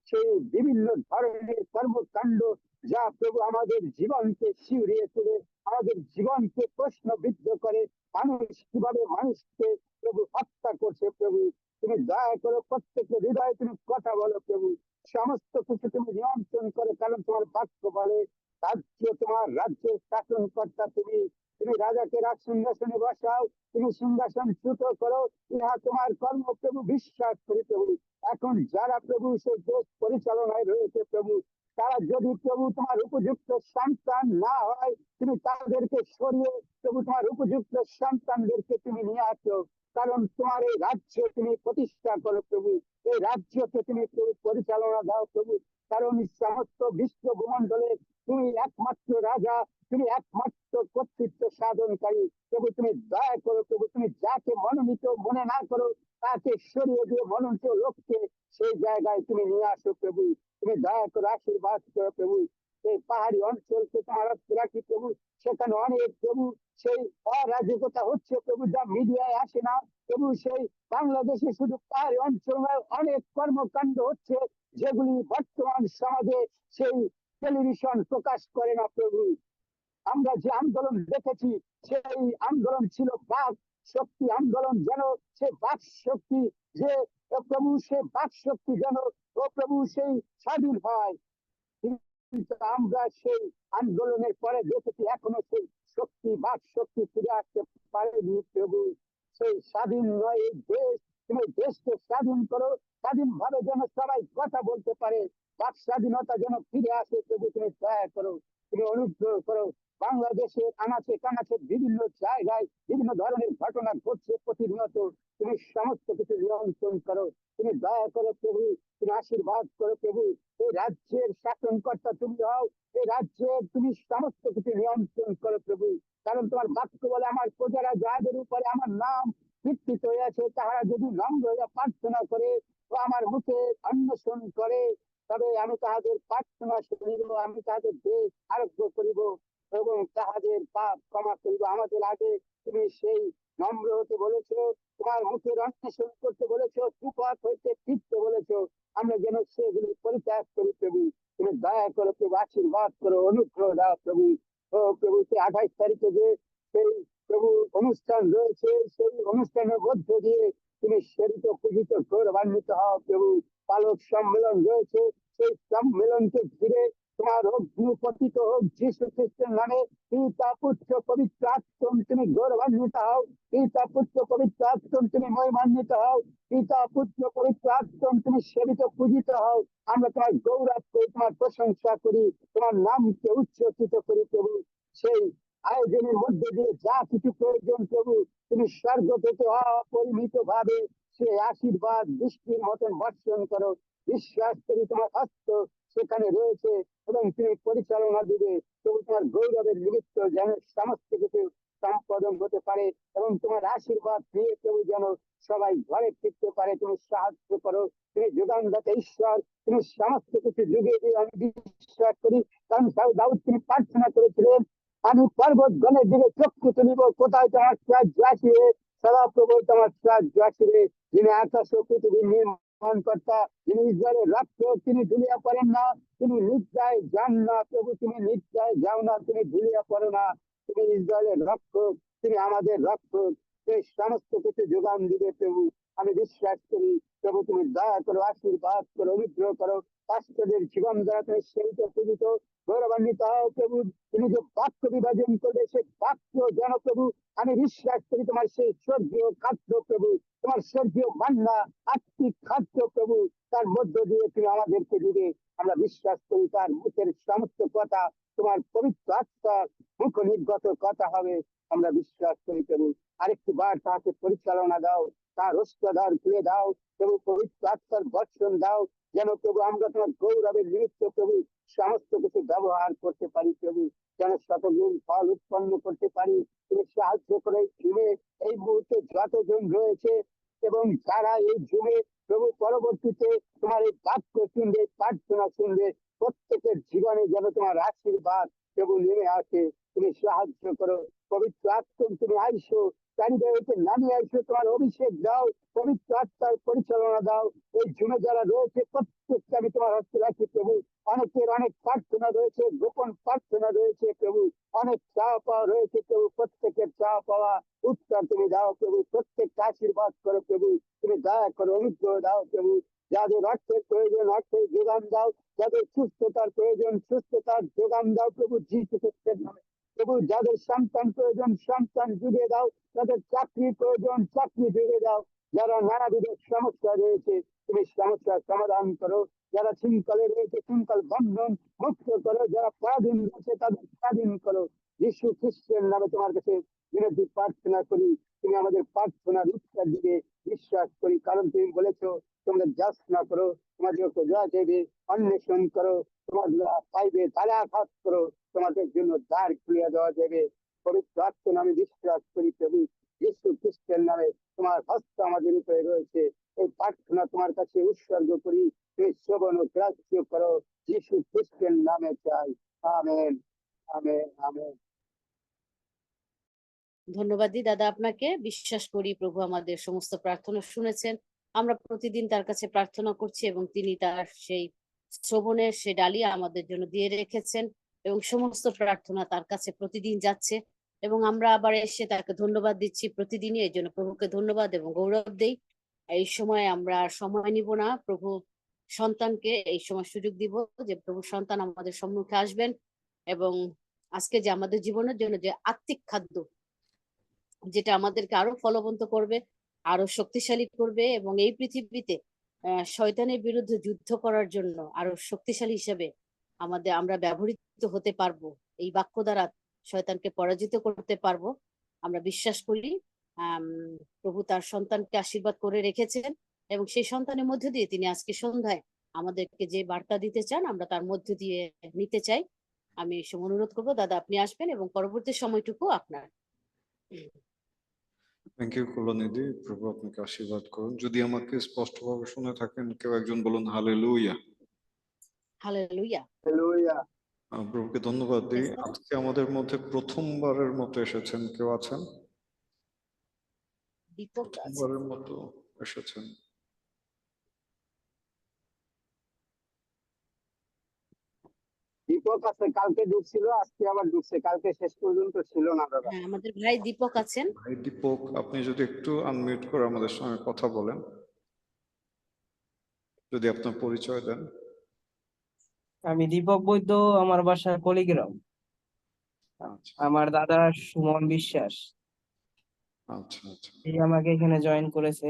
সেই বিভিন্ন ধরনের কর্মকাণ্ড যা প্রভু আমাদের জীবনকে শিউরিয়ে তোলে, আমাদের জীবনকে প্রশ্নবিদ্ধ করে। মানুষ কিভাবে মানুষকে প্রভু হত্যা করছে প্রভু, তুমি দয়া করো, প্রত্যেকের হৃদয়ে তুমি কথা বলো প্রভু। সমস্ত কিছু তুমি নিয়ন্ত্রণ করে, কারণ তোমার বাক্য বলে রাজ্য তোমার, রাজ্যের শাসন কর্তা তুমি। তুমি রাজাকে রাজ সিংহাসনে বসাও, তুমি সিংহাসন চ্যুত করো, ইহা তোমার কর্ম প্রভু, বিশ্বাস করি প্রভু। এখন যারা প্রভু সেই দেশ পরিচালনায় রয়েছে প্রভু, তারা যদি প্রভু তোমার উপযুক্ত সন্তান না হয়, তুমি তাদেরকে সরিয়ে প্রভু তোমার উপযুক্ত সন্তানদেরকে তুমি নিয়ে আসো। কারণ তোমার এই রাজ্য তুমি প্রতিষ্ঠা করো প্রভু, এই রাজ্যকে তুমি পরিচালনা দাও প্রভু। কারণ সমস্ত বিশ্ব ভূমণ্ডলে তুমি একমাত্র রাজা, তুমি একমাত্র কর্তৃত্ব সাধনকারী প্রভু। তুমি দয়া করো প্রভু, তুমি যাকে মনোনীত মনে না করো তাকে সরিয়ে দিয়ে মনোনীত লোককে সেই জায়গায় তুমি নিয়ে আসো প্রভু। তুমি দয়া করো, আশীর্বাদ করো প্রভু। এই পাহাড়ি অঞ্চলকে তোমার রাখি প্রভু, সেখানে অনেক প্রভু সেই অরাজকতা হচ্ছে প্রভু, যা মিডিয়ায় আসে না প্রভু। সেই বাংলাদেশে শুধু পাহাড়ি অঞ্চল অনেক কর্মকাণ্ড হচ্ছে যেগুলি বর্তমান সমাজে সেই টেলিভিশন প্রকাশ করে না প্রভু। আমরা যে আন্দোলন দেখেছি সেই আন্দোলন ছিল বাক শক্তি আন্দোলন, যেন সে বাক শক্তি যে প্রভু সে বাক শক্তি যেন ও প্রভু সেই স্বাধীন হয়। কিন্তু আমরা সেই আন্দোলনের পরে দেখেছি এখনো সেই শক্তি বাক শক্তি ফিরে আসতে পারেনি প্রভু। সেই স্বাধীন নয় এই দেশ, তুমি দেশকে স্বাধীন করো, স্বাধীনভাবে যেন সবাই কথা বলতে পারে, বাক স্বাধীনতা যেন ফিরে আসে প্রভু। তুমি দয়া করো, তুমি অনুগ্রহ করো। বাংলাদেশের আনাচে কানাচে বিভিন্ন জায়গায় বিভিন্ন ধরনের ঘটনা ঘটছে প্রতিনিয়ত, তুমি সমস্ত কিছু নিয়ন্ত্রণ করো, তুমি দয়া করো প্রভু, তুমি আশীর্বাদ করো প্রভু। এই রাজ্যের শাসনকর্তা তুমি হও, এই রাজ্যের তুমি সমস্ত কিছু নিয়ন্ত্রণ করো প্রভু। কারণ তোমার বাক্য বলে আমার প্রজারা যাদের উপরে আমার নাম বিকৃত হয়েছে তাহারা যদি নম্র হইয়া প্রার্থনা করে ও আমার মুখে অন্বেষণ করে, তবে আমি তাহাদের প্রার্থনা শুনিব, আমি তাহাদের দেশ আরোগ্য করিব এবং তাহাদের পাপ ক্ষমা করিব। আমাদের আগে তুমি সেই নম্র হতে বলেছো, তোমার মুখের অন্বেষণ করতে বলেছো, কুপথ হইতে ফিরতে বলেছো, আমরা যেন সেগুলি পরিত্যাগ করি প্রভু। তুমি দয়া করো প্রভু, আশীর্বাদ করো, অনুগ্রহ দাও প্রভু। ও প্রভু, সেই 28 তারিখে যে সেই প্রভু অনুষ্ঠান রয়েছে, সেই অনুষ্ঠানের মধ্য দিয়ে তুমি সেরিত পূজিত গৌরবান্বিত হও প্রভু। পালক সম্মেলন রয়েছে, সেই সম্মেলনকে ঘিরে তোমার অগ্নিপতিত হোক যীশু খ্রিস্টের নামে। পিতা পুত্র পবিত্র আত্ম তুমি গৌরবান্বিত হও, পিতা পুত্র পবিত্র আত্ম তুমি মহিমান্বিত হও, পিতা পুত্র পবিত্র আত্ম তুমি সেবিত পূজিত হও। আমরা তোমার গৌরব করি, তোমার প্রশংসা করি, তোমার নামকে উচ্চকিত করি প্রভু। সেই আয়োজনের মধ্যে দিয়ে যা কিছু প্রয়োজন প্রভু, তুমি স্বর্গ থেকে অপরিমিত ভাবে সে আশীর্বাদ বৃষ্টির মতন বর্ষণ করো। বিশ্বাস করি তোমার হস্ত সেখানে রয়েছে এবং তুমি পরিচালনা দিবে প্রভু। তোমার গৌরবের নিমিত্ত যেন সমস্ত কিছু সম্পাদন হতে পারে এবং তোমার আশীর্বাদ নিয়ে প্রভু যেন সবাই ঘরে ফিরতে পারে। তুমি সাহায্য করো, তুমি যোগানদাতা ঈশ্বর, তুমি সমস্ত কিছু যুগে দিয়ে আমি বিশ্বাস করি। কারণ দাউদ তিনি প্রার্থনা করেছিলেন, আমি পর্বত গণের দিকে চক্ষু তুলিব, কোথায় তোমার সাহায্য আসিবে, সদা প্রভু তোমার সাহায্য আসিবে। যিনি আকাশ ও পৃথিবী নির্মাণ কর্তা, যিনি ইসরায়েলের রক্ষক, তিনি ধুলিয়া পড়েন না, তিনি নিদ্রায় যান না প্রভু, তুমি নিদ্রায় যাও না, তুমি ধুলিয়া পড়ো না। তুমি ইসরায়েলের রক্ষক, তুমি আমাদের রক্ষক, তুমি সমস্ত কিছু যোগান দিবে প্রভু। আমি বিশ্বাস করি প্রভু, তুমি দয়া করো, আশীর্বাদ করো, অনুগ্রহ করো। পাশ্চাদের জীবন দ্বারা তুমি সেবিত পূজিত গৌরবান্বিত হও প্রভু। তুমি যে বাক্য বিভাজন করবে সে বাক্য যেন প্রভু আমি বিশ্বাস করি তোমার সেই স্বর্গীয় খাদ্য প্রভু, তোমার স্বর্গীয় মান্না আত্মিক খাদ্য প্রভু, তার মধ্য দিয়ে তুমি আমাদেরকে দিবে। আমরা বিশ্বাস করি তার মুখের সমস্ত কথা তোমার পবিত্র আত্মার মুখ নির্গত কথা হবে। আমরা বিশ্বাস করি প্রভু। আরেকটি বার তাকে পরিচালনা দাও, তার অস্ত্রধার খুলে দাও প্রভু, পবিত্র আত্মার বর্ষণ দাও, যেন প্রভু আমরা তোমার গৌরবের নিমিত্ত প্রভু সমস্ত কিছু ব্যবহার করতে পারি প্রভু, যেন শতগুণ ফল উৎপন্ন করতে পারি। তুমি সাহায্য করে জুমে এই মুহূর্তে যতজন রয়েছে এবং যারা এই জুমে প্রভু পরবর্তীতে তোমার এই বাক্য শুনবে, প্রার্থনা শুনবে, প্রত্যেকের জীবনে যেন তোমার আশীর্বাদ প্রভু নেমে আসে। তুমি সাহায্য করো, পবিত্র আত্মা তুমি আইসো, চারিদিকে নামিয়ে আইসো, তোমার অভিষেক দাও, পবিত্র আত্মার পরিচালনা দাও। এই জুমে যারা রয়েছে প্রত্যেককে আমি তোমার হস্তে রাখি প্রভু। অনেকের অনেক প্রার্থনা রয়েছে, গোপন প্রার্থনা রয়েছে প্রভু, অনেক চাওয়া পাওয়া রয়েছে প্রভু, প্রত্যেকের চাওয়া পাওয়া উত্তর তুমি দাও প্রভু, প্রত্যেককে আশীর্বাদ করো প্রভু, তুমি দয়া করো, অনুগ্রহ দাও প্রভু। যাদের অর্থের প্রয়োজন অর্থের যোগান দাও, যাদের সুস্থতার প্রয়োজন সুস্থতার যোগান দাও প্রভু যীশু খ্রিস্টের নামে প্রভু। যাদের সন্তান প্রয়োজন সন্তান যুগে দাও, যাদের চাকরির প্রয়োজন চাকরি যুগে দাও। যারা নানাবিধ সমস্যা রয়েছে তুমি সমস্যার সমাধান করো, যারা শৃঙ্খলে রয়েছে শৃঙ্খল বন্ধন মুক্ত করো, যারা পরাধীন রয়েছে তাদের স্বাধীন করো। যীশু খ্রিস্টের নামে তোমার কাছে বিনতি প্রার্থনা করি, তুমি আমাদের প্রার্থনার উত্তর দিবে বিশ্বাস করি। কারণ তুমি বলেছো তোমরা যাচনা করো তোমাদেরকে দেওয়া দেবে, অন্বেষণ করো তোমার পাইবে, তারা আঘাত করো তোমাদের জন্য দ্বার খুলিয়া দেওয়া যাবে। পবিত্র আত্মার নামে বিশ্বাস করি প্রভু, যীশু খ্রিস্টের নামে তোমার হস্ত আমাদের উপরে রয়েছে। এই প্রার্থনা তোমার কাছে উৎসর্গ করি, তুমি শ্রবণ ও গ্রাহ্য করো, যীশু খ্রিস্টের নামে চাই। Amen, amen, amen. ধন্যবাদ দাদা আপনাকে। বিশ্বাস করি প্রভু আমাদের সমস্ত প্রার্থনা শুনেছেন আমরা প্রতিদিন তার কাছে প্রার্থনা করছি এবং তিনি তার সেই শ্রবণের সে ডালিয়া আমাদের জন্য দিয়ে রেখেছেন এবং সমস্ত প্রার্থনা তার কাছে প্রতিদিন যাচ্ছে এবং আমরা আবার এসে তাকে ধন্যবাদ দিচ্ছি প্রতিদিনই। এই জন্য প্রভুকে ধন্যবাদ এবং গৌরব দেই। এই সময় আমরা আর সময় নিব না, প্রভু সন্তানকে এই সময় সুযোগ দিব যে প্রভু সন্তান আমাদের সম্মুখে আসবেন এবং আজকে যে আমাদের জীবনের জন্য যে আত্মিক খাদ্য, যেটা আমাদেরকে আরো ফলবন্ত করবে, আরো শক্তিশালী করবে এবং এই পৃথিবীতে শয়তানের বিরুদ্ধে যুদ্ধ করার জন্য আরো শক্তিশালী হিসেবে আমরা ব্যবহৃত হতে পারবো, এই বাক্য দ্বারা শয়তানকে পরাজিত করতে পারবো আমরা বিশ্বাস করি। আম, প্রভু তার সন্তানকে আশীর্বাদ করে রেখেছেন এবং সেই সন্তানের মধ্য দিয়ে তিনি আজকে সন্ধ্যায় আমাদেরকে যে বার্তা দিতে চান আমরা তার মধ্য দিয়ে নিতে চাই। আমি অনুরোধ করবো দাদা আপনি আসবেন এবং পরবর্তী সময়টুকু আপনার। থ্যাংক ইউ কল্যাণীদি, প্রভু আপনাকে আশীর্বাদ করুন। যদি আমাকে স্পষ্টভাবে শুনে থাকেন কেউ একজন বলুন হালেলুয়া। হালেলুয়া। হালেলুয়া। প্রভুকে ধন্যবাদ দিই। Yes, sir. আজকে আমাদের মধ্যে প্রথমবারের মতো এসেছেন, কেউ আছেন? দীপক আছে। প্রথমবারের মতো এসেছেন। দীপক আছে, কালকে ঢুকছিল, আজকে আবার ঢুকছে, কালকে শেষ পর্যন্ত ছিল না দাদা। হ্যাঁ, আমাদের ভাই দীপক আছেন। ভাই দীপক, আপনি যদি একটু আনমিউট করে আমাদের সঙ্গে কথা বলেন, যদি আপনার পরিচয় দেন। আমি দীপক বৈদ্য, আমার বাসা কলিগ্রাম। আচ্ছা আমার দাদা সুমন বিশ্বাস, আচ্ছা আচ্ছা। এই আমাকে এখানে জয়েন করেছে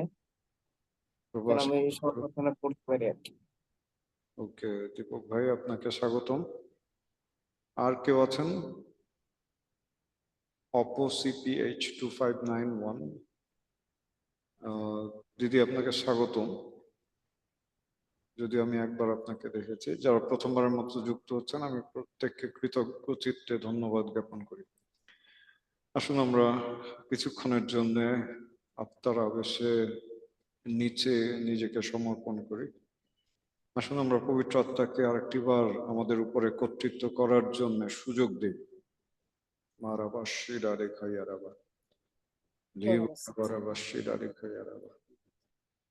প্রভু যেন আমি আশীর্বাদ করুন। সর্বপ্রথমে পড়তে পারি আর কি। ওকে দীপক ভাই, আপনাকে স্বাগতম। আর কেউ আছেন? অপো CPH 2591, দিদি আপনাকে স্বাগতম। যদি আমি একবার আপনাকে দেখেছি, যারা প্রথমবারের মতো যুক্ত হচ্ছেন আমি প্রত্যেককে কৃতজ্ঞ চিত্তে ধন্যবাদ জ্ঞাপন করি। আসুন আমরা কিছুক্ষণের জন্য আত্মার আবেশে নিচে নিজেকে সমর্পণ করি। আসুন আমরা পবিত্র আত্মাকে আরেকটিবার আমাদের উপরে কর্তৃত্ব করার জন্য সুযোগ দিই। মারাবা শিরা রেখাইয়ারাবা লিবারাবা শিরা রেখাইয়ারাবা।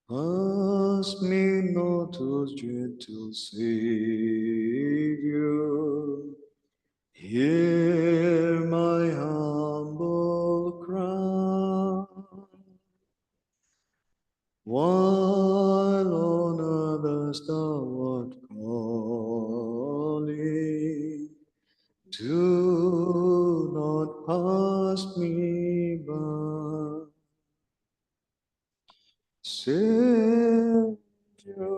Ask me not to gentle Savior, hear my humble cry. While on others thou art calling, do not pass me by. Savior,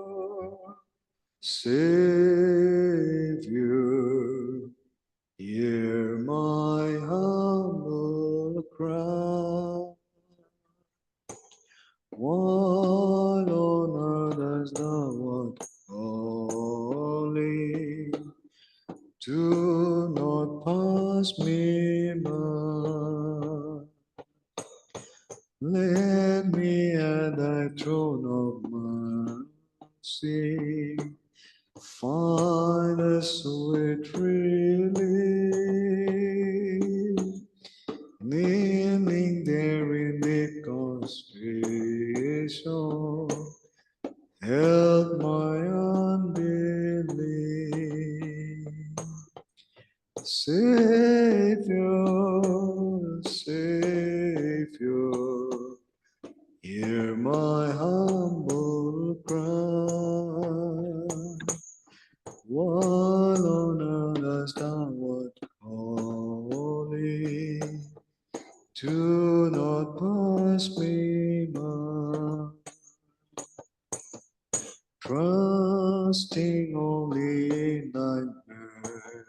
Savior, hear my humble cry. While on others thou art calling, do not pass me by. Let me at thy throne of mercy find a sweet relief, kneeling there in deep constration, help my unbelief. Savior, Savior, hear my humble cry. While on others thou art calling, do not pass me by. Trusting only in thy merit,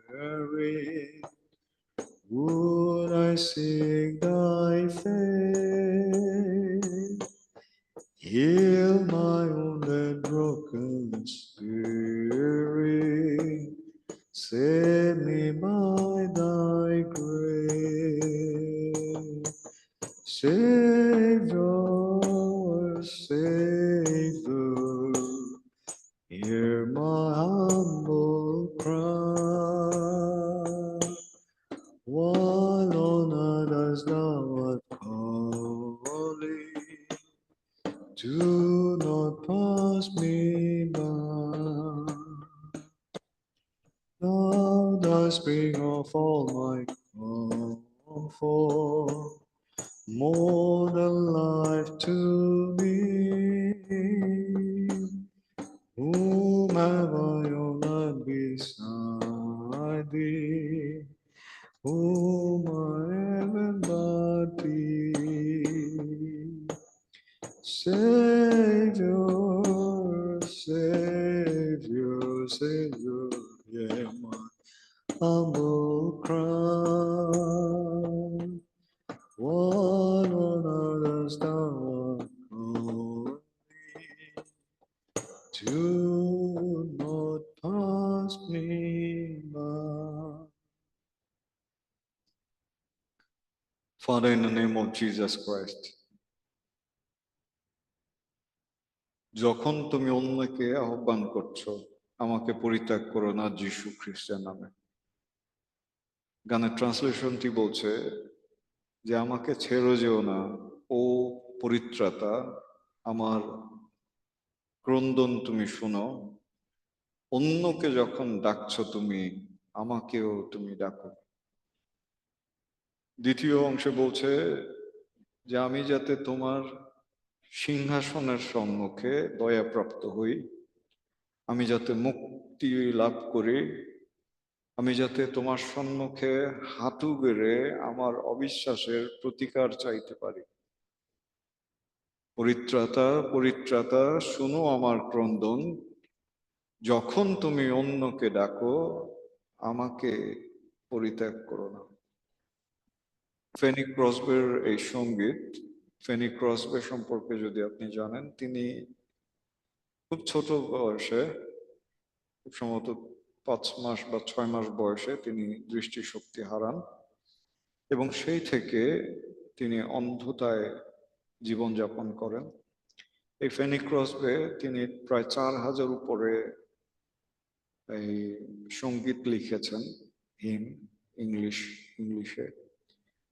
would I seek thy face. Heal my wounded, broken spirit, save me by thy grace. Savior, Savior, hear my humble cry. While on others thou art calling, do not all my comfort, more than life to me. Whom have I on earth beside thee? Whom I ever but thee? Savior, Savior, Savior, hear my humble cry. What on earth hast thou called me? Do not pass me by. Father, in the name of Jesus Christ, যখন তুমি অন্যকে আহ্বান করছো, আমাকে পরিত্যাগ করো না যীশু খ্রিস্টের নামে। গানের ট্রান্সলেশনটি বলছে যে আমাকে ছেড়ে যেও না ও পরিত্রাতা, আমার ক্রন্দন তুমি শুনো। অন্যকে যখন ডাকছো তুমি, আমাকেও তুমি ডাকো। দ্বিতীয় অংশে বলছে যে আমি যাতে তোমার সিংহাসনের সম্মুখে দয়াপ্রাপ্ত হই, আমি যাতে মুক্তি লাভ করি, আমি যাতে তোমার সম্মুখে হাঁটু গেড়ে আমার অবিশ্বাসের প্রতিকার চাইতে পারি। পরিত্রাতা, পরিত্রাতা, শুনো আমার ক্রন্দন, যখন তুমি অন্যকে ডাকো, আমাকে পরিত্যাগ করো না। ফেনি ক্রসবের এই সঙ্গীত, ফেনি ক্রসবে সম্পর্কে যদি আপনি জানেন, তিনি খুব ছোট বয়সে, খুব সম্ভবত 5 মাস বা 6 মাস বয়সে তিনি দৃষ্টিশক্তি হারান এবং সেই থেকে তিনি অন্ধতায় জীবনযাপন করেন। এই ফেনি ক্রসবে তিনি প্রায় 4000 উপরে এই সঙ্গীত লিখেছেন, হিম ইংলিশে,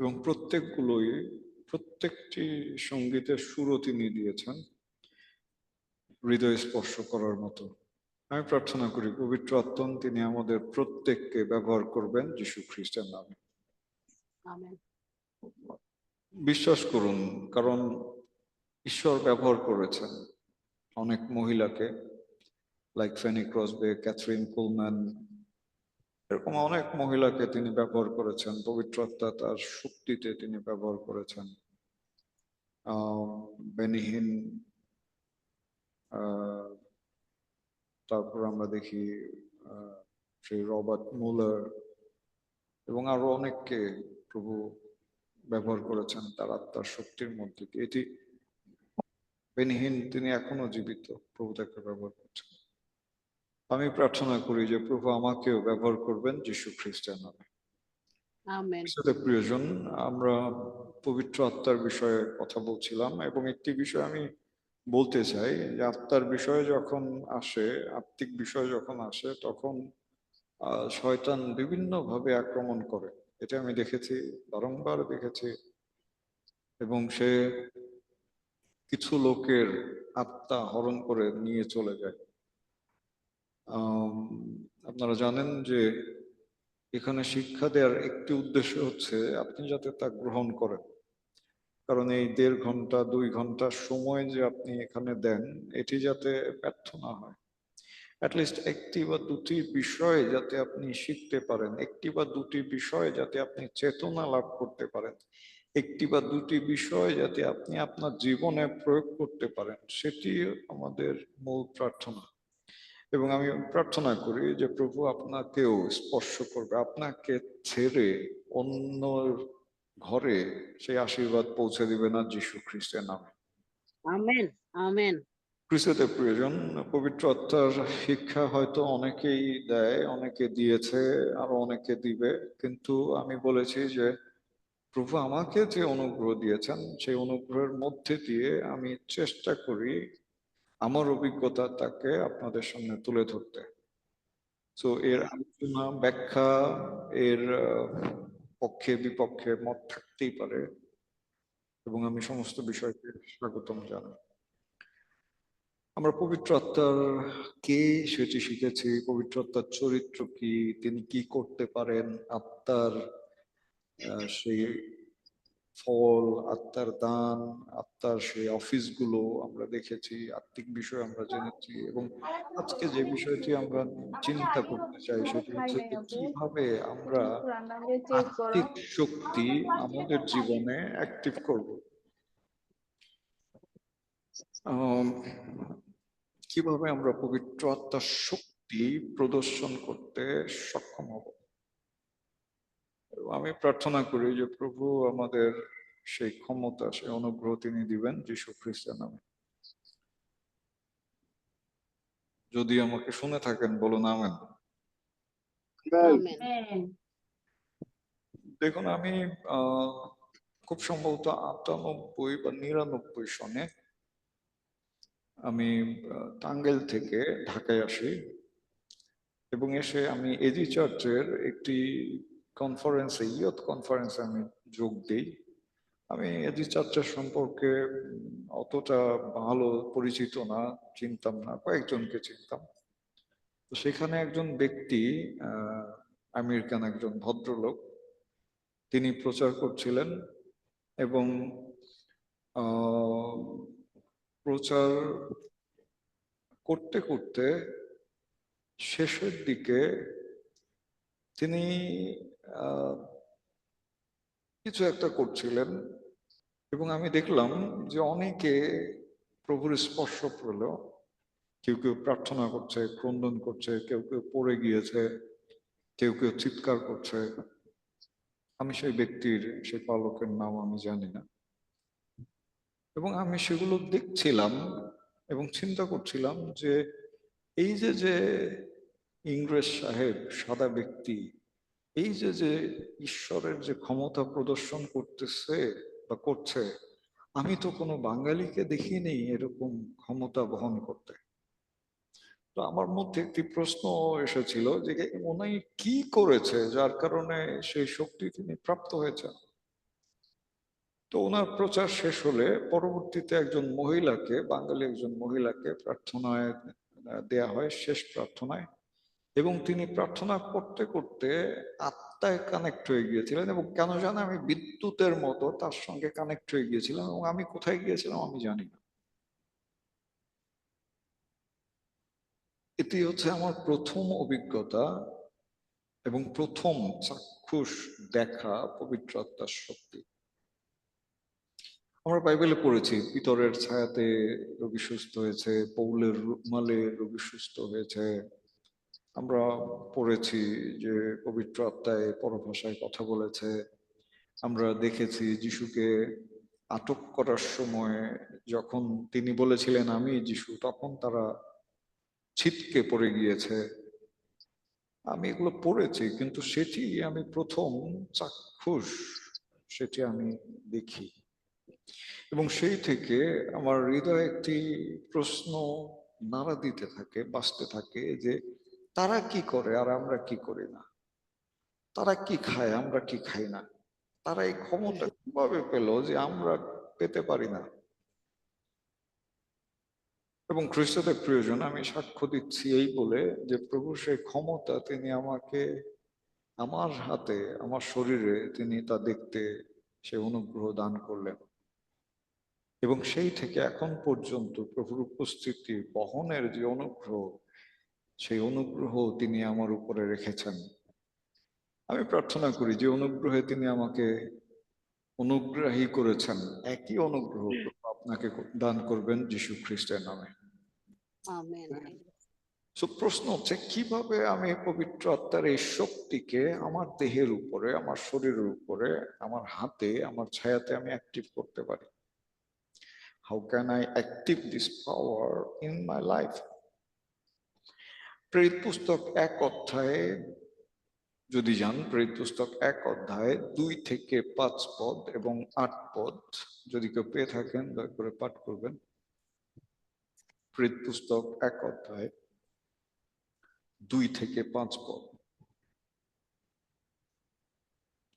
এবং প্রত্যেকটি সঙ্গীতের সুরও তিনি দিয়েছেন হৃদয় স্পর্শ করার মতো। আমি প্রার্থনা করি পবিত্র আত্মা তিনি আমাদের প্রত্যেককে ব্যবহার করবেন যীশু খ্রিস্টের নামে। আমেন। বিশ্বাস করুন, কারণ ঈশ্বর ব্যবহার করেছেন অনেক মহিলাকে, লাইক ফেনি ক্রসবে, ক্যাথরিন কুলম্যান, এরকম অনেক মহিলাকে তিনি ব্যবহার করেছেন। পবিত্র আত্মা তার শক্তিতে তিনি ব্যবহার করেছেন। বেনিহিন, তারপর আমরা দেখি সেই রবার্ট মুলার এবং আরো অনেককে প্রভু ব্যবহার করেছেন তার আত্মার শক্তির মধ্যে দিয়ে। এটি বেনিহিন, তিনি এখনো জীবিত, প্রভু তাকে ব্যবহার করছেন। আমি প্রার্থনা করি যে প্রভু আমাকেও ব্যবহার করবেন যীশু খ্রিস্টের নামে। আমেন। প্রিয়জন, আমরা পবিত্র আত্মার বিষয়ে কথা বলছিলাম এবং একটি বিষয় আমি বলতে চাই যে আত্মার বিষয়ে যখন আসে, আত্মিক বিষয় যখন আসে, তখন শয়তান বিভিন্ন ভাবে আক্রমণ করে। এটা আমি দেখেছি, বারংবার দেখেছি, এবং সে কিছু লোকের আত্মা হরণ করে নিয়ে চলে যায়। আপনারা জানেন যে এখানে শিক্ষা দেওয়ার একটি উদ্দেশ্য হচ্ছে আপনি যাতে তা গ্রহণ করেন, কারণ এই 1.5 ঘন্টা 2 ঘন্টার সময় যে আপনি এখানে দেন, এটি যাতে ব্যর্থ না হয়। অ্যাটলিস্ট একটি বা দুটি বিষয় যাতে আপনি শিখতে পারেন, একটি বা দুটি বিষয় যাতে আপনি চেতনা লাভ করতে পারেন, একটি বা দুটি বিষয় যাতে আপনি আপনার জীবনে প্রয়োগ করতে পারেন, সেটি আমাদের মূল প্রার্থনা। এবং আমি প্রার্থনা করি যে প্রভু আপনাকেও স্পর্শ করবে, আপনাকে ছেড়ে অন্য ঘরে সেই আশীর্বাদ পৌঁছে দিবে না যীশু খ্রিস্টের নামে। আমেন। আমেন। খ্রিস্টতে প্রিয়জন, পবিত্র আত্মার শিক্ষা হয়তো অনেকেই দেয়, অনেকে দিয়েছে, আরো অনেকে দিবে, কিন্তু আমি বলেছি যে প্রভু আমাকে যে অনুগ্রহ দিয়েছেন সেই অনুগ্রহের মধ্যে দিয়ে আমি চেষ্টা করি আমার অভিজ্ঞতা তাকে আপনাদের সামনে তুলে ধরতে। তো এর আলোচনা, ব্যাখ্যা, এর পক্ষে বিপক্ষে মত থাকতেই পারে এবং আমি সমস্ত বিষয়কে স্বাগতম জানাই। আমরা পবিত্র আত্মার কে সেটি শিখেছি, পবিত্র আত্মার চরিত্র কি, তিনি কি করতে পারেন, আত্মার সেই ফল, আত্মার দান, আত্মার সেই অফিসগুলো আমরা দেখেছি, আত্মিক বিষয় আমরা জেনেছি। এবং আজকে যে বিষয়টি আমরা চিন্তা করতে চাই সেটি হচ্ছে যে কিভাবে আমরা আত্মিক শক্তি আমাদের জীবনে অ্যাক্টিভ করব। কিভাবে আমরা পবিত্র আত্মার শক্তি প্রদর্শন করতে সক্ষম হব। আমি প্রার্থনা করি যে প্রভু আমাদের সেই ক্ষমতা, সেই অনুগ্রহ তিনি দিবেন যীশু খ্রিস্টের নামে। যদি আমাকে শুনে থাকেন বলুন আমেন। আমেন। দেখুন, আমি খুব সম্ভবত 98 বা 99 সনে আমি টাঙ্গাইল থেকে ঢাকায় আসি এবং এসে আমি এজি চার্চের একটি কনফারেন্সে, ইয়ুথ কনফারেন্সে আমি যোগ দিই। আমি এজি চার্চের সম্পর্কে অতটা ভালো পরিচিত না, চিনতাম না, কয়েকজনকে চিনতাম। তো সেখানে একজন ব্যক্তি, আমেরিকান একজন ভদ্রলোক, তিনি প্রচার করছিলেন এবং প্রচার করতে করতে শেষের দিকে তিনি কিছু একটা করছিলেন এবং আমি দেখলাম যে অনেকে প্রভুর স্পর্শ পেল। কেউ কেউ প্রার্থনা করছে, ক্রন্দন করছে, কেউ কেউ পড়ে গিয়েছে, কেউ কেউ চিৎকার করছে। আমি সেই ব্যক্তির, সেই পালকের নাম আমি জানি না। এবং আমি সেগুলো দেখছিলাম এবং চিন্তা করছিলাম যে এই যে যে ইংরেজ সাহেব, সাদা ব্যক্তি, এই যে যে ঈশ্বরের যে ক্ষমতা প্রদর্শন করতেছে বা করছে, আমি তো কোনো বাঙালিকে দেখিনি এরকম ক্ষমতা বহন করতে। তো আমার মধ্যে একটি প্রশ্ন এসেছিল যে উনি কি করেছে যার কারণে সেই শক্তি তিনি প্রাপ্ত হয়েছেন। তো ওনার প্রচার শেষ হলে পরবর্তীতে একজন মহিলাকে, বাঙালি একজন মহিলাকে প্রার্থনায় দেয়া হয়, শেষ প্রার্থনায়। এবং তিনি প্রার্থনা করতে করতে আত্মায় কানেক্ট হয়ে গিয়েছিলেন এবং কেন জানে আমি বিদ্যুতের মতো তার সঙ্গে কানেক্ট হয়ে গিয়েছিলাম এবং আমি কোথায় গিয়েছিলাম আমি জানি না। এটি হচ্ছে আমার প্রথম অভিজ্ঞতা এবং প্রথম চাক্ষুষ দেখা পবিত্র আত্মার শক্তি। আমরা বাইবেলে পড়েছি পিতরের ছায়াতে রোগী সুস্থ হয়েছে, পৌলের রুমালে রোগী সুস্থ হয়েছে। আমরা পড়েছি যে পবিত্র আত্মায় পরভাষায় কথা বলেছে। আমরা দেখেছি যিশুকে আটক করার সময় যখন তিনি বলেছিলেন আমি যিশু, তখন তারা ছিটকে পড়ে গিয়েছে। আমি এগুলো পড়েছি, কিন্তু সেটি আমি প্রথম চাক্ষুষ সেটি আমি দেখি এবং সেই থেকে আমার হৃদয়ে একটি প্রশ্ন নাড়া দিতে থাকে, বাঁচতে থাকে যে তারা কি করে আর আমরা কি করি না, তারা কি খায় আমরা কি খাই না, তারা এই ক্ষমতা কিভাবে পেল যে আমরা পেতে পারি না। এবং খ্রিস্টদের প্রিয়জন, আমি সাক্ষ্য দিচ্ছি এই বলে যে প্রভু সেই ক্ষমতা তিনি আমাকে, আমার হাতে, আমার শরীরে তিনি তা দেখতে সে অনুগ্রহ দান করলেন এবং সেই থেকে এখন পর্যন্ত প্রভুর উপস্থিতি বহনের যে অনুগ্রহ, সেই অনুগ্রহ তিনি আমার উপরে রেখেছেন। আমি প্রার্থনা করি যে অনুগ্রহে তিনি আমাকে অনুগ্রাহী করেছেন, একই অনুগ্রহ আপনাকে দান করবেন যীশু খ্রিস্টের নামে। আমেন। তো প্রশ্ন হচ্ছে কিভাবে আমি পবিত্র আত্মার এই শক্তিকে আমার দেহের উপরে, আমার শরীরের উপরে, আমার হাতে, আমার ছায়াতে আমি অ্যাক্টিভ করতে পারি। How can I active this power in my life? প্রেরিত পুস্তক 1 অধ্যায়ে যদি যান, প্রেরিত পুস্তক 1 অধ্যায় 2 থেকে 5 পদ এবং 8 পদ যদি কেউ পেয়ে থাকেন দয়া করে পাঠ করবেন। প্রেরিত পুস্তক 1 অধ্যায় 2 থেকে 5 পদ।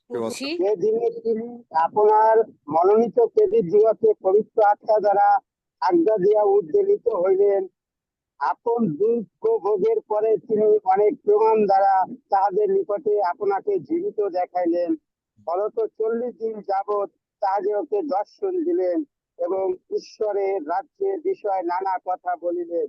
পড়ছি। যে দিনে তিনি আপনার মনোনীত কেদির জীবকে পবিত্র আত্মা দ্বারা আজ্ঞা দিয়া উদ্বেলিত হইলেন। আপন দুঃখ ভোগের পরে তিনি অনেক প্রমাণ দ্বারা তাহাদের নিকটে আপনাকে জীবিত দেখাইলেন। ফলত 40 দিন যাবৎ তাহাদেরকে দর্শন দিলেন এবং ঈশ্বরের রাজ্যের বিষয়ে নানা কথা বলিলেন।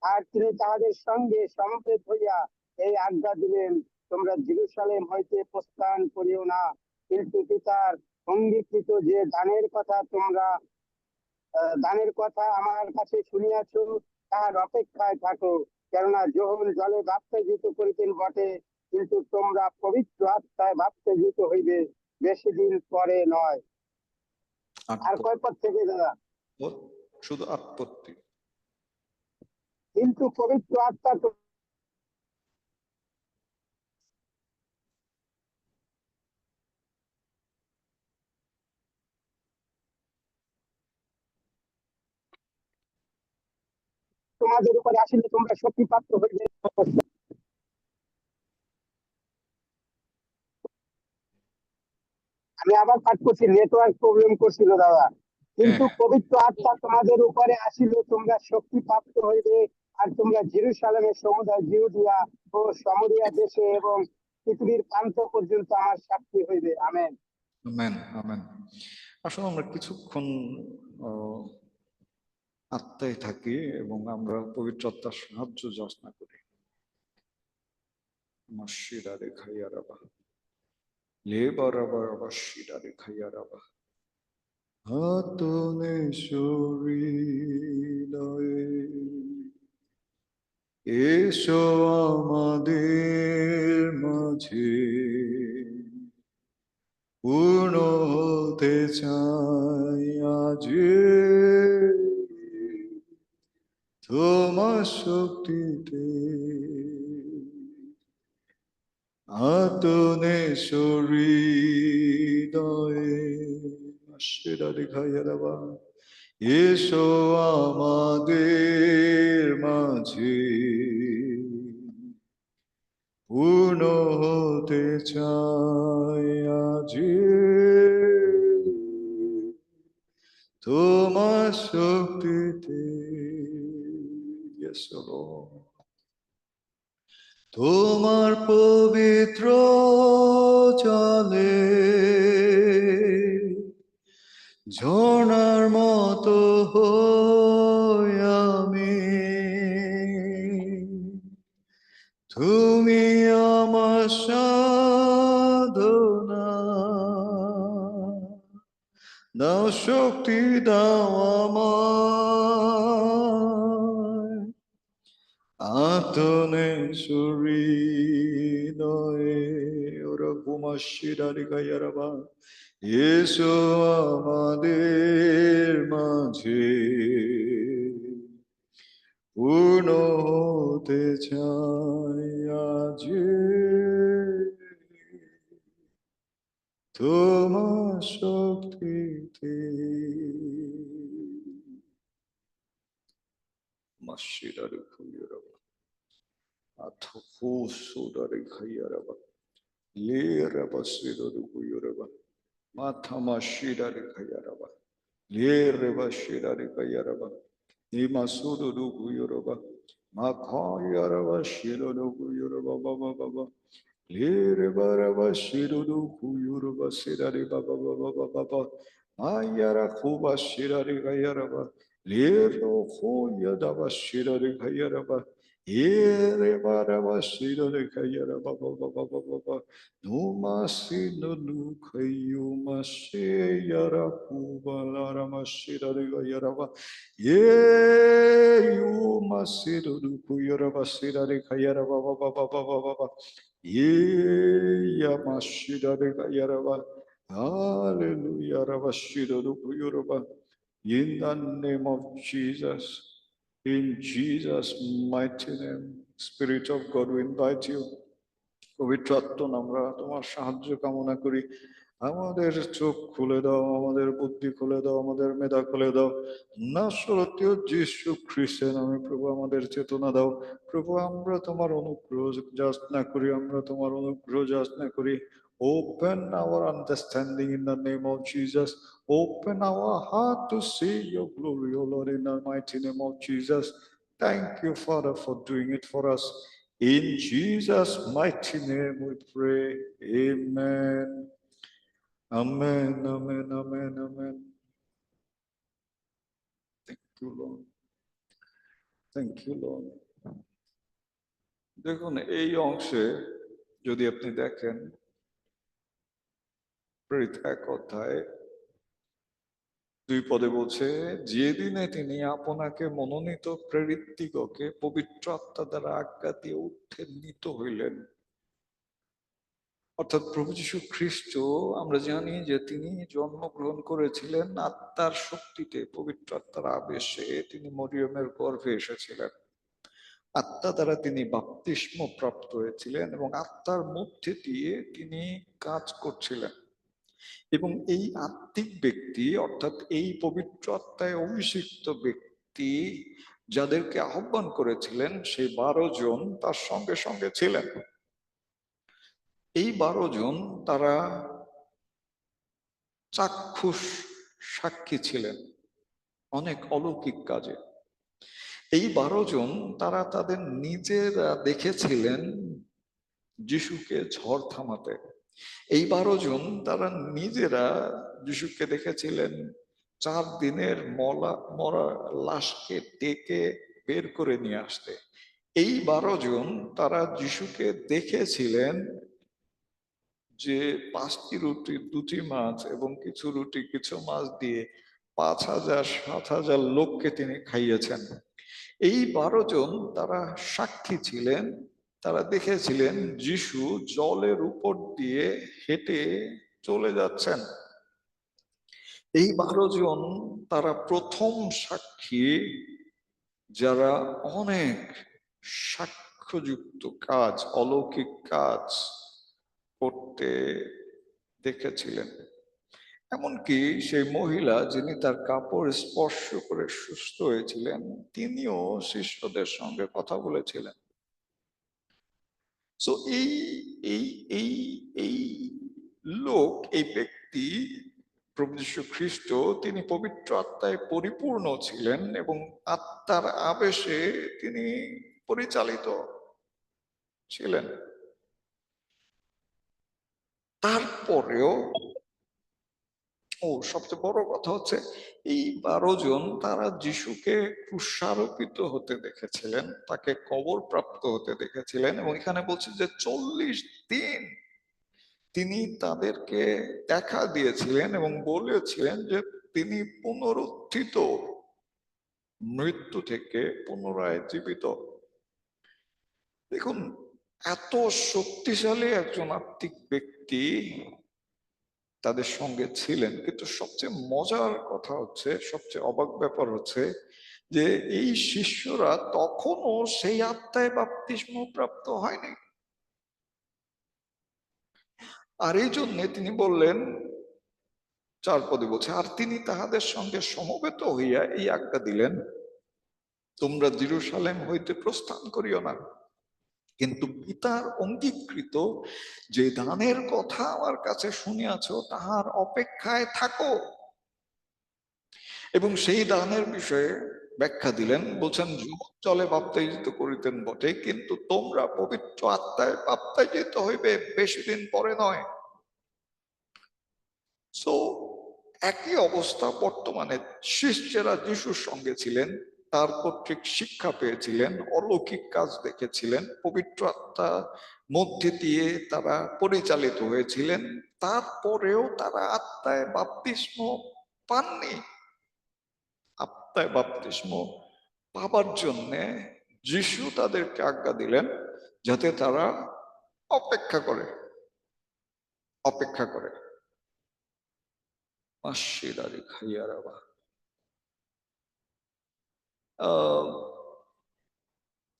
আর তিনি তাহাদের সঙ্গে সমবেত হইয়া এই আজ্ঞা দিলেন, তোমরা জেরুসালেম হইতে প্রস্থান করিও না, কিন্তু পিতার অঙ্গীকৃত যে দানের কথা আমার কাছে শুনিয়াছ, তাহার অপেক্ষায় থাকো। কেননা যোহন জলে বাপ্তাজিত করিতেন বটে, কিন্তু তোমরা পবিত্র আত্মায় বাপ্তাজিত হইবে বেশি দিন পরে নয়। আর কয় পদ থেকে দাদা? শুধু আপত্তি। কিন্তু পবিত্র আত্মা তোমাদের উপরে আসিলে তোমরা শক্তিপ্রাপ্ত হইবে। আমি আবার পাঠ করছি, নেটওয়ার্ক প্রবলেম করছিল দাদা। কিন্তু পবিত্র আত্মা তোমাদের উপরে আসিলে তোমরা শক্তি প্রাপ্ত হইবে, আর তোমরা জেরুসালেমের সমুদায় জিহুদিয়া ও সামরিয়া দেশে এবং পৃথিবীর প্রান্ত পর্যন্ত আমার সাক্ষী হইবে। আমেন। Amen, amen. আসলে আমরা কিছুক্ষণ আত্মায় থাকি এবং আমরা পবিত্র আত্মার সাহায্য যাচনা করি। মাসিরা রেখাইয়া রাবা, লেবার আবার বাসিরা রেখাইয়া রাবা, হাতনে শরীরে এসো আমাদের মাঝে, পূর্ণ হতে চাই আজ তোমার শক্তিতে। আতনে হৃদয়ে আশিরা দেখাইয়া দেবা, এসো আমাদের মাঝে, পূর্ণ হতে চাই আজ তোমার শক্তিতে। Yes, Lord. তোমার পবিত্র জলে ঝর্ণার মতো হই আমি, তুমি আমার সাধনা, দাও শক্তি দাও আমায়, আতনে হৃদয়ে ওরা ঘুমাশিরারি গাইয়ারাবা, এসো আমাদের মাঝে, পূর্ণ হতে চাই আজ তোমার শক্তিতে। মাসিরারি খুইয়ারাবা, আথফু সুদারি খাইয়ারাবা, লেরাবা সিরারি খুইয়ারাবা, মাথা মাসিরারি খাইয়ারাবা, লেরেবা সিরারি খাইয়ারাবা, ইমা সুদুরু খুইয়ারাবা, মা খাইয়ারাবা সিরারি খুইয়ারাবা বাবা বাবা, লেরেবা সিরারি খুইয়ারাবা সিরারি বাবা বাবা বাবা, মাইয়ারা খুবা সিরারি খাইয়ারাবা, লেরো খুইয়াদাবা সিরারি খাইয়ারাবা, এরেবারাবা সিরারি খাইয়ারাবা বাবা বাবা বাবা, নুমাসি নু খাইয়ুমা সেয়ারা কুবালারামা সিরারি খাইয়ারাবা, ইউমা সিরুরু কুইয়ারাবা সিরারি খাইয়ারাবা বাবা বাবা বাবা বাবা, ইয়ামা সিরারি খাইয়ারাবা। Hallelujah, Rabba Shiruru Kuyuruba. In the name of Jesus, in Jesus' mighty name, Spirit of God, we invite you. পবিত্র আত্মা, আমরা তোমার সাহায্য কামনা করি। আমাদের চোখ খুলে দাও, আমাদের বুদ্ধি খুলে দাও, আমাদের মেধা খুলে দাও। নাসরতীয় যীশু খ্রিস্টের নামে প্রভু আমাদের চেতনা দাও। প্রভু আমরা তোমার অনুগ্রহ যাচনা করি, আমরা তোমার অনুগ্রহ যাচনা করি। Open our understanding in the name of Jesus. Open our heart to see your glory, O Lord, in the mighty name of Jesus. Thank you, Father, for doing it for us. In Jesus' mighty name we pray. Amen. Amen, amen, amen, amen. Thank you, Lord. Thank you, Lord. দেখুন এই অংশে যদি আপনি দেখেন প্রেরিত 1 অধ্যায় 2 পদে বলছে, যেদিনে তিনি আপনাকে মনোনীত প্রেরিতদিগকে পবিত্র আত্মা দ্বারা আজ্ঞা দিয়ে উত্থিত হইলেন। অর্থাৎ প্রভু যীশু খ্রিস্ট, আমরা জানি যে তিনি জন্মগ্রহণ করেছিলেন আত্মার শক্তিতে, পবিত্র আত্মার আবেশে তিনি মরিয়মের গর্ভে এসেছিলেন। আত্মা দ্বারা তিনি বাপ্তিস্ম প্রাপ্ত হয়েছিলেন এবং আত্মার মধ্যে দিয়ে তিনি কাজ করছিলেন। এবং এই আত্মিক ব্যক্তি, অর্থাৎ এই পবিত্র আত্মায় অভিষিক্ত ব্যক্তি যাদেরকে আহ্বান করেছিলেন, সেই 12 জন তার সঙ্গে সঙ্গে ছিলেন। এই 12 জন তারা চাক্ষুষ সাক্ষী ছিলেন অনেক অলৌকিক কাজে। এই 12 জন তারা তাদের নিজেরা দেখেছিলেন যিশুকে ঝড় থামাতে। এই 12 জন তারা নিজেরা যিশুকে দেখেছিলেন 4 দিনের মরা লাশকে ডেকে বের করে নিয়ে আসতে। এই 12 জন তারা যিশুকে দেখেছিলেন যে 5টি রুটি 2টি মাছ এবং কিছু রুটি কিছু মাছ দিয়ে 5000-7000 লোককে তিনি খাইয়েছেন। এই 12 জন তারা সাক্ষী ছিলেন, তারা দেখেছিলেন যিশু জলের উপর দিয়ে হেঁটে চলে যাচ্ছেন। এই 12 জন তারা প্রথম সাক্ষী যারা অনেক সাক্ষ্যযুক্ত কাজ, অলৌকিক কাজ করতে দেখেছিলেন। এমনকি সেই মহিলা যিনি তার কাপড় স্পর্শ করে সুস্থ হয়েছিলেন, তিনিও শিষ্যদের সঙ্গে কথা বলেছিলেন। সো এই এই এই এই লোক, এই ব্যক্তি প্রভু যীশু খ্রিস্ট, তিনি পবিত্র আত্মায় পরিপূর্ণ ছিলেন এবং আত্মার আবেশে তিনি পরিচালিত ছিলেন। তারপরেও সবচেয়ে বড় কথা হচ্ছে এই 12 জন তারা যিশুকে ক্রুশারোপিত হতে দেখেছিলেন, তাকে কবর প্রাপ্ত হতে দেখেছিলেন এবং এখানে বলছে যে 40 দিন তিনি তাদেরকে দেখা দিয়েছিলেন এবং বলেছিলেন যে তিনি পুনরুত্থিত, মৃত্যু থেকে পুনরায় জীবিত। দেখুন, এত শক্তিশালী একজন আত্মিক ব্যক্তি তাদের সঙ্গে ছিলেন, কিন্তু সবচেয়ে মজার কথা হচ্ছে, সবচেয়ে অবাক ব্যাপার হচ্ছে যে এই শিষ্যরা তখনও সেই আত্মায় বাপ্তিস্ম প্রাপ্ত হয়নি। আর এই জন্য তিনি বললেন, 4 পদে বলছে, আর তিনি তাহাদের সঙ্গে সমবেত হইয়া এই আজ্ঞা দিলেন, তোমরা জেরুজালেম হইতে প্রস্থান করিও না, কিন্তু পিতার অঙ্গীকৃত যে দানের কথা আমার কাছে শুনিয়াছ তাহার অপেক্ষায় থাকো। এবং সেই দানের বিষয়ে ব্যাখ্যা দিলেন, বলছেন জলে বাপ্তাইজিত করিতেন বটে, কিন্তু তোমরা পবিত্র আত্মায় বাপ্তাইজিত হইবে বেশি দিন পরে নয়। সো একই অবস্থা বর্তমানে শিষ্যেরা যিশুর সঙ্গে ছিলেন, তার কর্তৃক শিক্ষা পেয়েছিলেন, অলৌকিক কাজ দেখেছিলেন, পবিত্র আত্মার মধ্যে দিয়ে তারা পরিচালিত হয়েছিলেন, তারপরেও তারা আত্মায় বাপ্তিস্ম পাননি। আত্মায় বাপ্তিস্ম পাবার জন্যে যিশু তাদেরকে আজ্ঞা দিলেন যাতে তারা অপেক্ষা করে।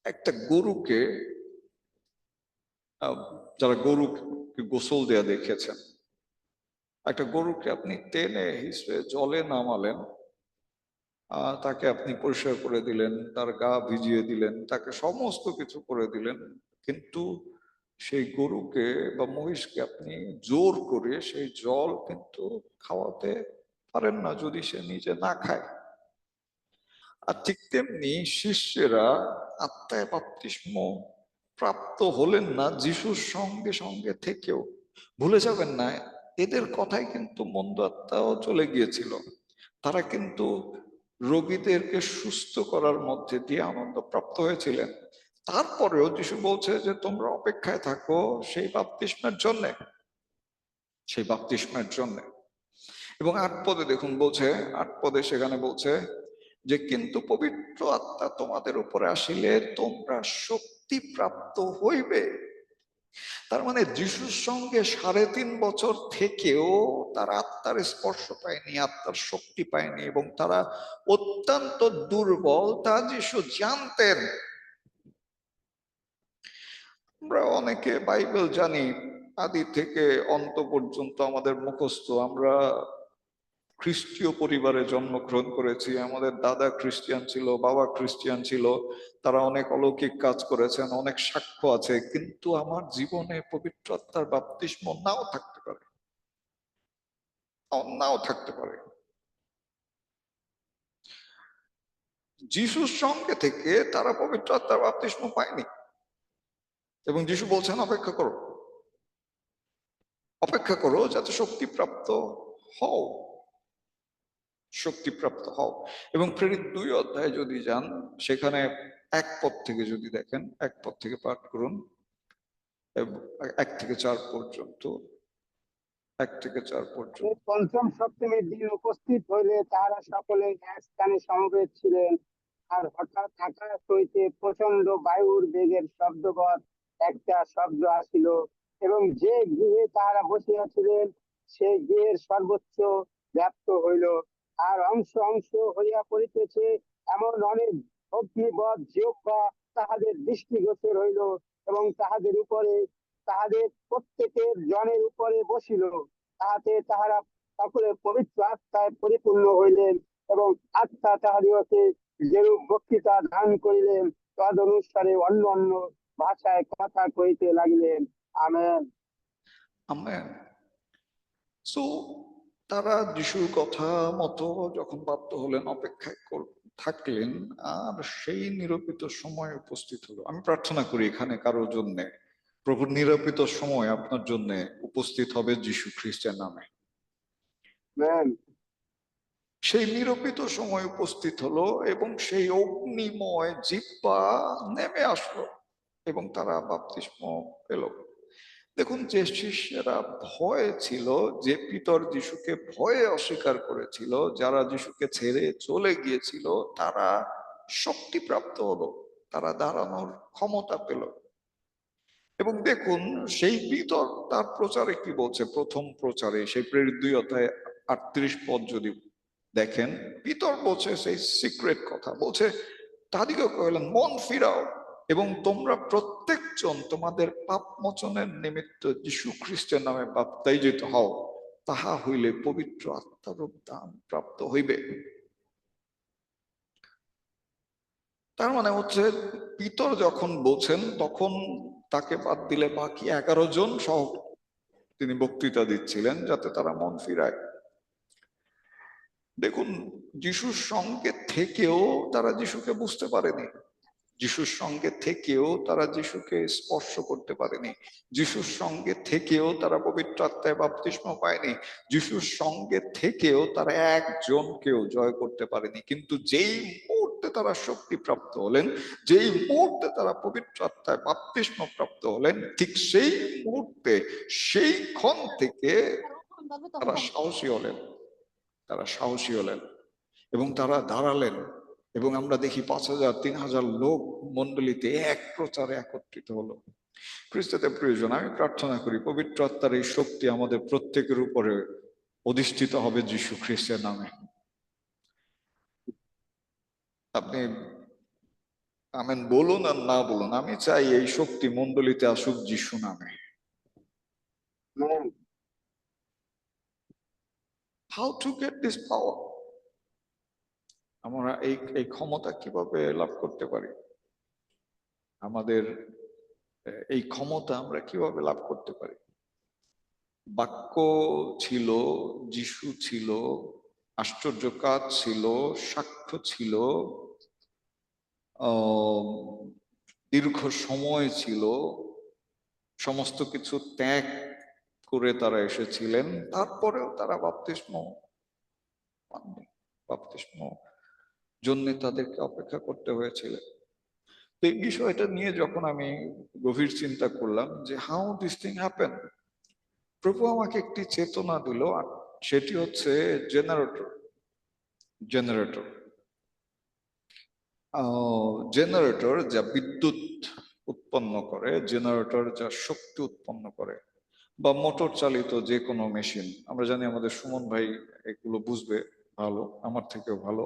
একটা গরুকে, যারা গরুকে গোসল দেয়া দেখেছেন, একটা গরুকে আপনি টেনে হিসেবে জলে নামালেন, তাকে আপনি পরিষ্কার করে দিলেন, তার গা ভিজিয়ে দিলেন, তাকে সমস্ত কিছু করে দিলেন, কিন্তু সেই গরুকে বা মহিষকে আপনি জোর করে সেই জল কিন্তু খাওয়াতে পারেন না যদি সে নিজে না খায়। আর ঠিক তেমনি শিষ্যেরা আত্মায় বাপ্তিস্ম প্রাপ্ত হলেন না যিশুর সঙ্গে সঙ্গে থেকেও। ভুলে যাবেন না, এদের কথাই কিন্তু মন্দ আত্মাও চলে গিয়েছিল। তারা কিন্তু রোগীদেরকে সুস্থ করার মধ্যে দিয়ে আনন্দ প্রাপ্ত হয়েছিলেন। তারপরেও যিশু বলছে যে তোমরা অপেক্ষায় থাকো সেই বাপ্তিস্মের জন্য, সেই বাপ্তিস্মের জন্য। এবং ৮ পদে দেখুন বলছে, ৮ পদে সেখানে বলছে যে কিন্তু পবিত্র আত্মা তোমাদের উপরে আসিলে তোমরা শক্তি প্রাপ্ত হইবে। তার মানে যিশুর সঙ্গে ৩.৫ বছর থেকেও তারা আত্মার স্পর্শ পায়নি, আত্মার শক্তি পায়নি, এবং তারা অত্যন্ত দুর্বল, তা যিশু জানতেন। আমরা অনেকে বাইবেল জানি, আদি থেকে অন্ত পর্যন্ত আমাদের মুখস্থ। আমরা খ্রিস্টীয় পরিবারে জন্মগ্রহণ করেছি, আমাদের দাদা খ্রিস্টিয়ান ছিল, বাবা খ্রিস্টিয়ান ছিল, তারা অনেক অলৌকিক কাজ করেছেন, অনেক সাক্ষ্য আছে। কিন্তু আমার জীবনে পবিত্র আত্মার বাপ্তিস্ম নাও থাকতে পারে, নাও থাকতে পারে। যিশুর সঙ্গে থেকে তারা পবিত্র আত্মার বাপ্তিস্ম পায়নি, এবং যিশু বলছেন অপেক্ষা করো, অপেক্ষা করো যাতে শক্তিপ্রাপ্ত হও, শক্তিপ্রাপ্ত হও। এবং প্রেরিত ২ অধ্যায়ে যদি যান, সেখানে ১ পদ থেকে যদি দেখেন, ১ পদ থেকে পাঠ করুন, ১ থেকে ৪ পর্যন্ত, ১ থেকে ৪ পর্যন্ত। এই পঞ্চম সপ্তমীর দিন উপস্থিত হইলে তাহারা সকলে এক স্থানে সমবেত ছিলেন। আর হঠাৎ আকাশ হইতে প্রচন্ড বায়ুর বেগের শব্দবৎ একটা শব্দ আসিল, এবং যে গৃহে তাহারা বসিয়াছিলেন সেই গৃহের সর্বোচ্চ ব্যাপ্ত হইল। আর অংশ অংশ হইয়া পড়িতেছে, এমন অনেক অগ্নিবৎ জিহ্বা তাহাদের দৃষ্টিগোচর হইল, এবং তাহাদের উপরে, তাহাদের প্রত্যেকের জনের উপরে বসিল। তাহাতে তাহারা সকলে পবিত্র আত্মায় পরিপূর্ণ হইলেন, এবং আত্মা তাহাদিগকে যেরূপ বক্তৃতা দান করিলেন তদ অনুসারে অন্য অন্য ভাষায় কথা কইতে লাগিলেন। আমেন। আমেন। সো তারা যিশুর কথা মতো যখন বাধ্য হলেন, অপেক্ষায় থাকলেন, আর সেই নিরূপিত সময় উপস্থিত হলো। আমি প্রার্থনা করি এখানে কারোর জন্য প্রভুর নিরূপিত সময় আপনার জন্য উপস্থিত হবে যিশু খ্রিস্টের নামে। আমেন। সেই নিরূপিত সময় উপস্থিত হলো, এবং সেই অগ্নিময় জিহ্বা নেমে আসলো, এবং তারা বাপ্তিস্ম পেল। দেখুন, যে শিষ্যেরা ভয় ছিল, যে পিতর যিশুকে ভয়ে অস্বীকার করেছিল, যারা যিশুকে ছেড়ে চলে গিয়েছিল, তারা শক্তিপ্রাপ্ত হলো, তারা দাঁড়ানোর ক্ষমতা পেল। এবং দেখুন সেই পিতর তার প্রচারে কি বলছে, প্রথম প্রচারে সেই প্রেরিত ২ অধ্যায় ৩৮ পদ যদি দেখেন, পিতর বলছে সেই সিক্রেট কথা, বলছে তাদিগকে কহিলেন মন ফিরাও, এবং তোমরা প্রত্যেকজন তোমাদের পাপ মোচনের নিমিত্ত যীশু খ্রিস্টের নামে বাপ্তাইজিত হও, তাহা হইলে পবিত্র আত্মারূপ দান প্রাপ্ত হইবে। তার মানে হচ্ছে পিতর যখন বলছেন, তখন তাকে বাদ দিলে বাকি 11 জন সহ তিনি বক্তৃতা দিচ্ছিলেন যাতে তারা মন ফিরায়। দেখুন, যিশুর সঙ্গে থেকেও তারা যিশুকে বুঝতে পারেনি, যিশুর সঙ্গে থেকেও তারা যিশুকে স্পর্শ করতে পারেনি, যিশুর সঙ্গে থেকেও তারা পবিত্র আত্মায় বাপ্তিস্ম পায়নি, যিশুর সঙ্গে থেকেও তারা একজনকেও জয় করতে পারেনি। কিন্তু যেই মুহূর্তে তারা শক্তি প্রাপ্ত হলেন, যেই মুহূর্তে তারা পবিত্র আত্মায় বাপ্তিস্ম প্রাপ্ত হলেন, ঠিক সেই মুহূর্তে, সেই ক্ষণ থেকে তারা সাহসী হলেন, তারা সাহসী হলেন, এবং তারা দাঁড়ালেন। এবং আমরা দেখি ৫,০০০ ৩,০০০ লোক মণ্ডলীতে এক প্রচারে একত্রিত হলো। খ্রিস্টতে প্রয়োজন, আমি প্রার্থনা করি পবিত্র আত্মার এই শক্তি আমাদের প্রত্যেকের উপরে অধিষ্ঠিত হবে যীশু খ্রিস্টের নামে। আপনি আমেন বলুন আর না বলুন, আমি চাই এই শক্তি মণ্ডলীতে আসুক যীশু নামে। Amen. How to get this পাওয়ার? আমরা এই ক্ষমতা কিভাবে লাভ করতে পারি? আমাদের এই ক্ষমতা আমরা কিভাবে লাভ করতে পারি? বাক্য ছিল, যিশু ছিল, আশ্চর্য কাজ ছিল, সাক্ষ্য ছিল, দীর্ঘ সময় ছিল, সমস্ত কিছু ত্যাগ করে তারা এসেছিলেন, তারপরেও তারা বাপ্তিস্ম পাননি। বাপ্তিস্ম জন্য তাদেরকে অপেক্ষা করতে হয়েছিল। তো এই বিষয়টা নিয়ে যখন আমি গভীর চিন্তা করলাম যে হাউ দিস থিং হ্যাপেন, প্রভু আমাকে একটি চেতনা দিল, আর সেটি হচ্ছে জেনারেটর। জেনারেটর জেনারেটর যা বিদ্যুৎ উৎপন্ন করে, জেনারেটর যা শক্তি উৎপন্ন করে, বা মোটর চালিত যে কোনো মেশিন। আমরা জানি, আমাদের সুমন ভাই এগুলো বুঝবে ভালো, আমার থেকেও ভালো।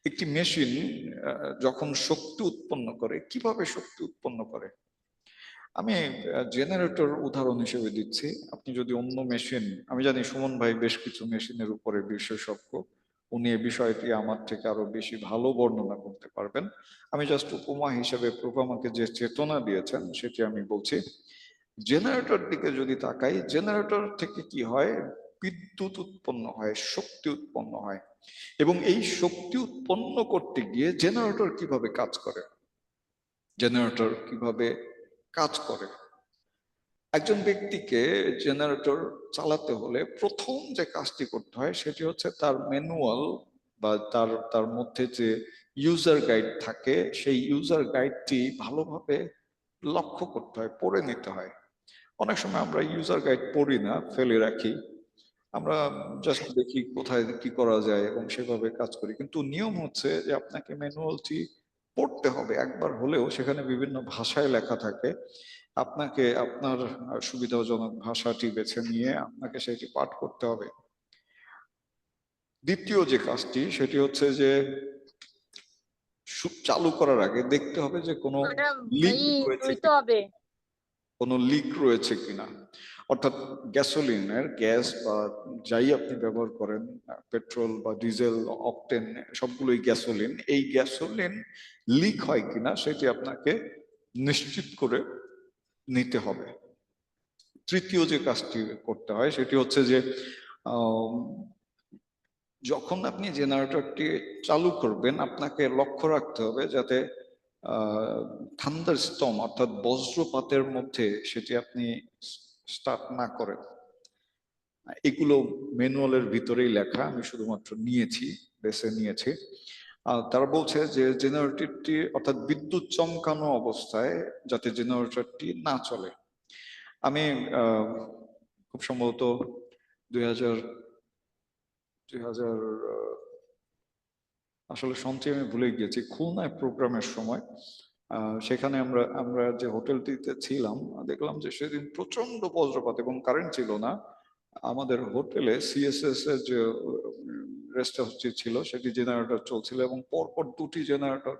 একটি মেশিন যখন শক্তি উৎপন্ন করে, কিভাবে শক্তি উৎপন্ন করে? আমি জেনারেটর উদাহরণ হিসেবে দিচ্ছি। আপনি যদি অন্য মেশিন, আমি জানি সুমন ভাই বেশ কিছু মেশিনের উপরে বিশেষজ্ঞ, উনি এই বিষয়টি আমার থেকে আরো বেশি ভালো বর্ণনা করতে পারবেন। আমি জাস্ট উপমা হিসেবে প্রভু আমাকে যে চেতনা দিয়েছেন সেটি আমি বলছি। জেনারেটর দিকে যদি তাকাই, জেনারেটর থেকে কি হয়? বিদ্যুৎ উৎপন্ন হয়, শক্তি উৎপন্ন হয়। এবং এই শক্তি উৎপন্ন করতে গিয়ে জেনারেটর কিভাবে কাজ করে? জেনারেটর কিভাবে কাজ করে? একজন ব্যক্তিকে জেনারেটর চালাতে হলে প্রথম যে কাজটি করতে হয় সেটি হচ্ছে তার ম্যানুয়াল বা তার মধ্যে যে ইউজার গাইড থাকে, সেই ইউজার গাইডটি ভালোভাবে লক্ষ্য করতে হয়, পড়ে নিতে হয়। অনেক সময় আমরা ইউজার গাইড পড়ি না, ফেলে রাখি। আমরা জাস্ট দেখি কোথায় কি করা যায় এবং সেভাবে কাজ করি। কিন্তু নিয়ম হচ্ছে যে আপনাকে ম্যানুয়ালটি পড়তে হবে একবার হলেও। সেখানে বিভিন্ন ভাষায় লেখা থাকে, আপনাকে আপনার সুবিধাজনক ভাষাটি বেছে নিয়ে আপনাকে সেটি পাঠ করতে হবে। দ্বিতীয় যে কাজটি সেটি হচ্ছে যে চালু করার আগে দেখতে হবে যে কোনো লিক রয়েছে দ্রুত কিনা, হবে। কোনো লিক রয়েছে কিনা। অর্থাৎ গ্যাসোলিনের, গ্যাস বা যাই আপনি ব্যবহার করেন, পেট্রোল বা ডিজেল, অকটেন, সবগুলোই গ্যাসোলিন। এই গ্যাসোলিন লিক হয় কিনা সেটি আপনাকে নিশ্চিত করে নিতে হবে। তৃতীয় যে কাজটি করতে হয় সেটি হচ্ছে যে যখন আপনি জেনারেটরটি চালু করবেন, আপনাকে লক্ষ্য রাখতে হবে যাতে থান্ডার স্টর্ম অর্থাৎ বজ্রপাতের মধ্যে সেটি আপনি স্টার্ট না করেন। এগুলো ম্যানুয়ালের ভিতরেই লেখা, আমি শুধুমাত্র বেছে নিয়েছি। তারা বলছে যে জেনারেটরটি অর্থাৎ বিদ্যুৎ চমকানো অবস্থায় যাতে জেনারেটরটি না চলে। আমি খুব সম্ভবত 2000 আসলে সঞ্চয় আমি ভুলে গিয়েছি, খুলনায় প্রোগ্রামের সময় সেখানে আমরা যে হোটেলটিতে ছিলাম, দেখলাম যে সেদিন প্রচন্ড বজ্রপাত এবং কারেন্ট ছিল না। আমাদের হোটেলে সিএসএস এর যে রেস্ট হাউসটি ছিল সেটি জেনারেটর চলছিল এবং পরপর দুটি জেনারেটর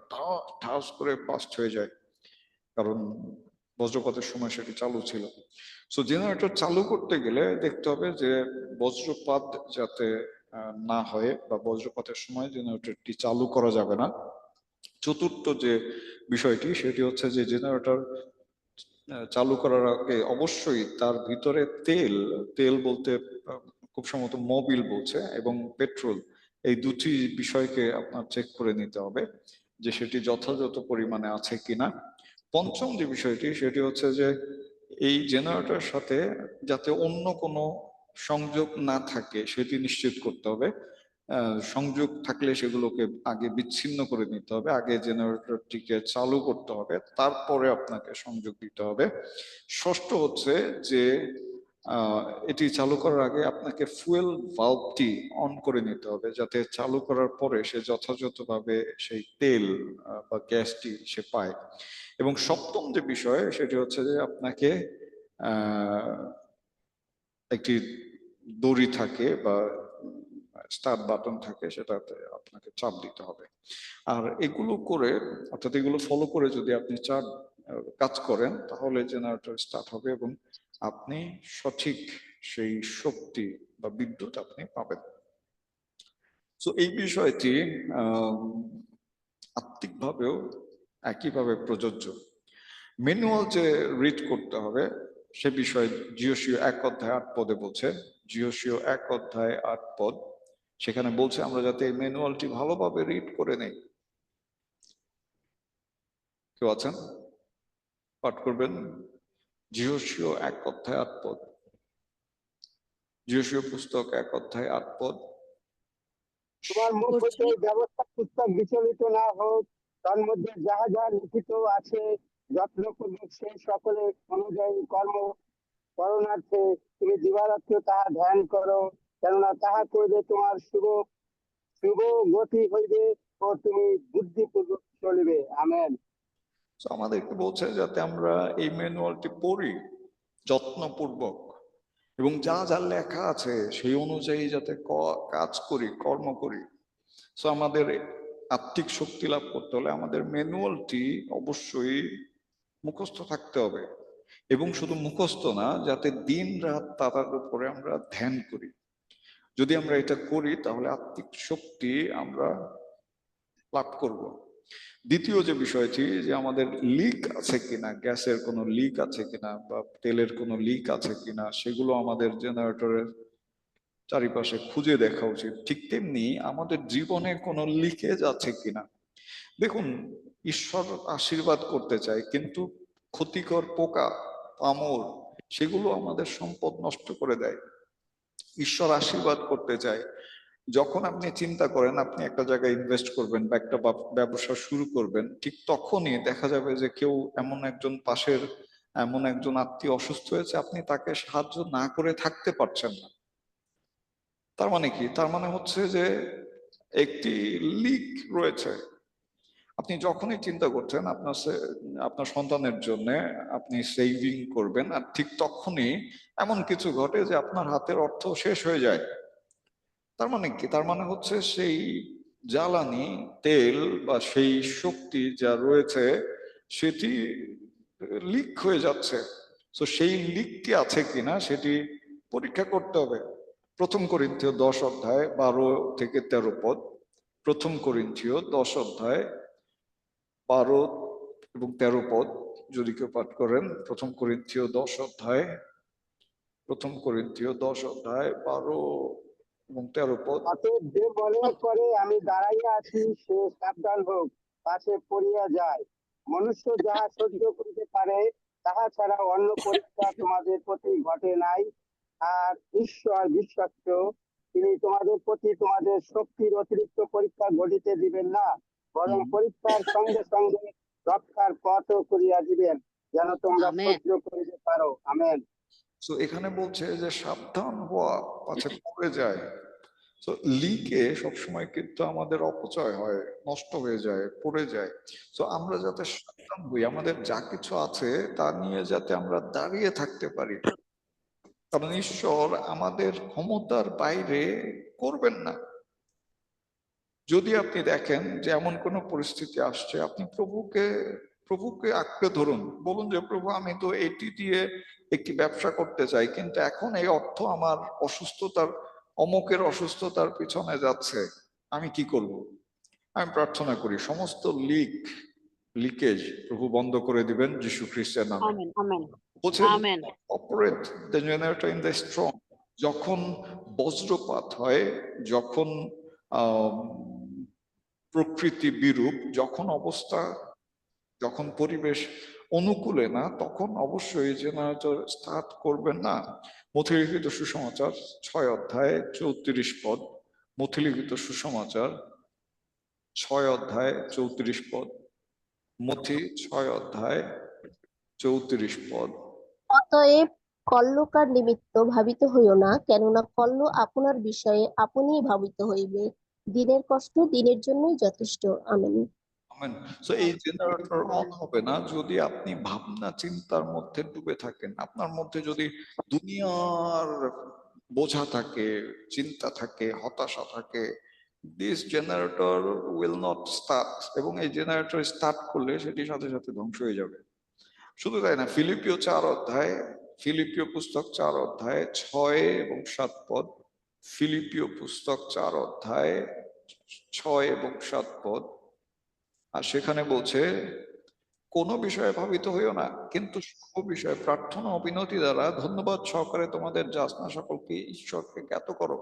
ঠাস করে বাস্ট হয়ে যায়, কারণ বজ্রপাতের সময় সেটি চালু ছিল। সো জেনারেটর চালু করতে গেলে দেখতে হবে যে বজ্রপাত যাতে না হয়, বা বজ্রপাতের সময় জেনারেটরটি চালু করা যাবে না। চতুর্থ যে বিষয়টি সেটি হচ্ছে যে জেনারেটর চালু করার আগে অবশ্যই তার ভিতরে তেল বলতে খুব সম্ভবত মোবিল বলছে, এবং পেট্রোল, এই দুটি বিষয়কে আপনার চেক করে নিতে হবে যে সেটি যথাযথ পরিমাণে আছে কিনা। পঞ্চম যে বিষয়টি সেটি হচ্ছে যে এই জেনারেটরের সাথে যাতে অন্য কোনো সংযোগ না থাকে সেটি নিশ্চিত করতে হবে। সংযোগ থাকলে সেগুলোকে আগে বিচ্ছিন্ন করে নিতে হবে, আগে জেনারেটরটিকে চালু করতে হবে, তারপরে আপনাকে সংযোগ দিতে হবে। ষষ্ঠ হচ্ছে যে এটি চালু করার আগে আপনাকে ফুয়েল ভালভটি অন করে নিতে হবে, যাতে চালু করার পরে সে যথাযথভাবে সেই তেল বা গ্যাসটি সে পায়। এবং সপ্তম যে বিষয় সেটি হচ্ছে যে আপনাকে একটি দড়ি থাকে বা স্টার্ট বাটন থাকে, সেটাতে আপনাকে চাপ দিতে হবে। আর এগুলো করে, অর্থাৎ এগুলো ফলো করে যদি আপনি কাজ করেন, তাহলে জেনারেটর স্টার্ট হবে এবং আপনি সঠিক সেই শক্তি বা বিদ্যুৎ আপনি পাবেন। তো এই বিষয়টি আত্মিকভাবেও একইভাবে প্রযোজ্য। ম্যানুয়াল যে রিড করতে হবে সে বিষয়ে জিওসিও 1 অধ্যায় 8 পদে বলছে, জিওসিও 1 অধ্যায় 8 পদ, সেখানে বলছে আমরা যাতে এই ম্যানুয়ালটি ভালোভাবে রিড করে নেই। কেউ আছেন পাঠ করবেন? জিওসিও 1 অধ্যায় 8 পদ, জিওসিও পুস্তক 1 অধ্যায় 8 পদ। তোমার মুখ হইতে এই ব্যবস্থা পুস্তক বিচলিত না হোক, তার মধ্যে যাহা যাহা লিখিত আছে যত্নপূর্বক সেই সকলে অনুযায়ী কর্ম করণার্থে তুমি দিবারাত্র তাহা ধ্যান করো, কেননা তাহা করলে তোমার শুভ শুভ গতি হইবে ও তুমি বুদ্ধিপূর্বক চলিবে। আমেন। তো আমাদেরকে বলছে যাতে আমরা এই ম্যানুয়ালটি পড়ি যত্নপূর্বক এবং যা যা লেখা আছে সেই অনুযায়ী যাতে কাজ করি, কর্ম করি। তো আমাদের আত্মিক শক্তি লাভ করতে হলে আমাদের ম্যানুয়ালটি অবশ্যই মুখস্থ থাকতে হবে, এবং শুধু মুখস্থ না, যাতে দিন রাত তার উপরে আমরা ধ্যান করি। যদি আমরা এটা করি তাহলে আত্মিক শক্তি আমরা লাভ করব। দ্বিতীয় যে বিষয়টি, যে আমাদের লিক আছে কিনা, গ্যাসের কোনো লিক আছে কিনা বা তেলের কোনো লিক আছে কিনা, সেগুলো আমাদের জেনারেটরের চারিপাশে খুঁজে দেখা উচিত। ঠিক তেমনি আমাদের জীবনে কোনো লিকেজ আছে কিনা। দেখুন, ঈশ্বর আশীর্বাদ করতে চায়, কিন্তু ক্ষতিকর পোকা, পামর, সেগুলো আমাদের সম্পদ নষ্ট করে দেয়। ঈশ্বর আশীর্বাদ করতে চায়। যখন আপনি চিন্তা করেন আপনি একটা জায়গায় ইনভেস্ট করবেন বা একটা ব্যবসা শুরু করবেন, ঠিক তখনই দেখা যাবে যে কেউ এমন একজন আত্মীয় অসুস্থ হয়েছে, আপনি তাকে সাহায্য না করে থাকতে পারছেন না। তার মানে কি? তার মানে হচ্ছে যে একটি লিক রয়েছে। আপনি যখনই চিন্তা করছেন আপনার সন্তানের জন্য আপনি সেভিং করবেন, আর ঠিক তখনই এমন কিছু ঘটে যে আপনার হাতের অর্থ শেষ হয়ে যায়। তার মানে কি? তার মানে হচ্ছে সেই জ্বালানি তেল বা সেই শক্তি যা রয়েছে সেটি লিক হয়ে যাচ্ছে। তো সেই লিকটি আছে কিনা সেটি পরীক্ষা করতে হবে। 1 করিন্থীয় 10 অধ্যায় 12 থেকে 13 পদ, 1 করিন্থীয় 10 অধ্যায় 12 এবং 13 পদ যদি কেউ পাঠ করেন। 1 করিন্থীয় 10 অধ্যায় 12 এবং 13 পদ। অতএব যে মনে করে আমি দাঁড়াইয়া আছি সে সাবধান হোক, পাছে পড়িয়া যায়। মনুষ্য যাহা সহ্য করিতে পারে তাহা ছাড়া অন্য পরীক্ষা তোমাদের প্রতি ঘটে নাই। আর ঈশ্বর বিশ্বস্ত, তিনি তোমাদের প্রতি তোমাদের শক্তির অতিরিক্ত পরীক্ষা ঘটিতে দিবেন না, বরং পরীক্ষার সঙ্গে সঙ্গে রক্ষার পথও করিয়া দিবেন, যেন তোমরা আমেন। সহ্য করিতে পারো। আমেন। তো এখানে বলছে যে সাবধান হওয়া, পাছে পড়ে যায়। তো লিকে সবসময় কিন্তু আমাদের অপচয় হয়, নষ্ট হয়ে যায়, পড়ে যায়। তো আমরা যাতে সাবধান হই, আমাদের যা কিছু আছে তা নিয়ে যাতে আমরা দাঁড়িয়ে থাকতে পারি, কারণ ঈশ্বর আমাদের ক্ষমতার বাইরে করবেন না। যদি আপনি দেখেন যে এমন কোনো পরিস্থিতি আসছে, আপনি প্রভুকে আঁকড়ে ধরুন, বলুন যে প্রভু, আমি তো এটি দিয়ে একটি ব্যবসা করতে চাই, কিন্তু এখন এই অর্থ আমার অমুকের অসুস্থতার পিছনে যাচ্ছে, আমি কি করব? আমি প্রার্থনা করি সমস্ত লিকেজ প্রভু বন্ধ করে দিবেন যিশু খ্রিস্টের নামে। আমেন। আমেন। বলছে amen. Operate the generator in the strong. যখন বজ্রপাত হয়, যখন প্রকৃতি বিরূপ, যখন পরিবেশ অনুকূলে না, তখন অবশ্যই জেনারেটর স্টার্ট করবেন না। মথিলিখিত সুসমাচার 6 অধ্যায় 34 পদ, মথিলিখিত সুসমাচার 6 অধ্যায় 34 পদ, মথি 6 অধ্যায় 34 পদ। অতএব কল্লোকার নিমিত্ত ভাবিত হইও না, কেননা কল্লো আপনার বিষয়ে আপনিই ভাবিত হইবে। দিনের কষ্ট দিনের জন্যই যথেষ্ট। আমেন। আমেন। সো এই জেনারেটর অন হবে না যদি আপনি ভাবনা চিন্তার মধ্যে ডুবে থাকেন। আপনার মধ্যে যদি দুনিয়ার বোঝা থাকে, চিন্তা থাকে, হতাশা থাকে, this generator will not start. এবং এই জেনারেটর স্টার্ট করলে সেটি সাথে সাথে ধ্বংস হয়ে যাবে। শুধু তাই না, ফিলিপিও পুস্তক 4 অধ্যায় 6 এবং 7 পদ, ফিলিপিও পুস্তক 4 অধ্যায় 6 এবং 7 পদ। আর সেখানে বলছে কোনো বিষয়ে ভাবিত হইও না, কিন্তু সর্ব বিষয়ে প্রার্থনা ও বিনতি দ্বারা ধন্যবাদ সহকারে তোমাদের যাচনা সকলকে ঈশ্বরকে জ্ঞাত করো,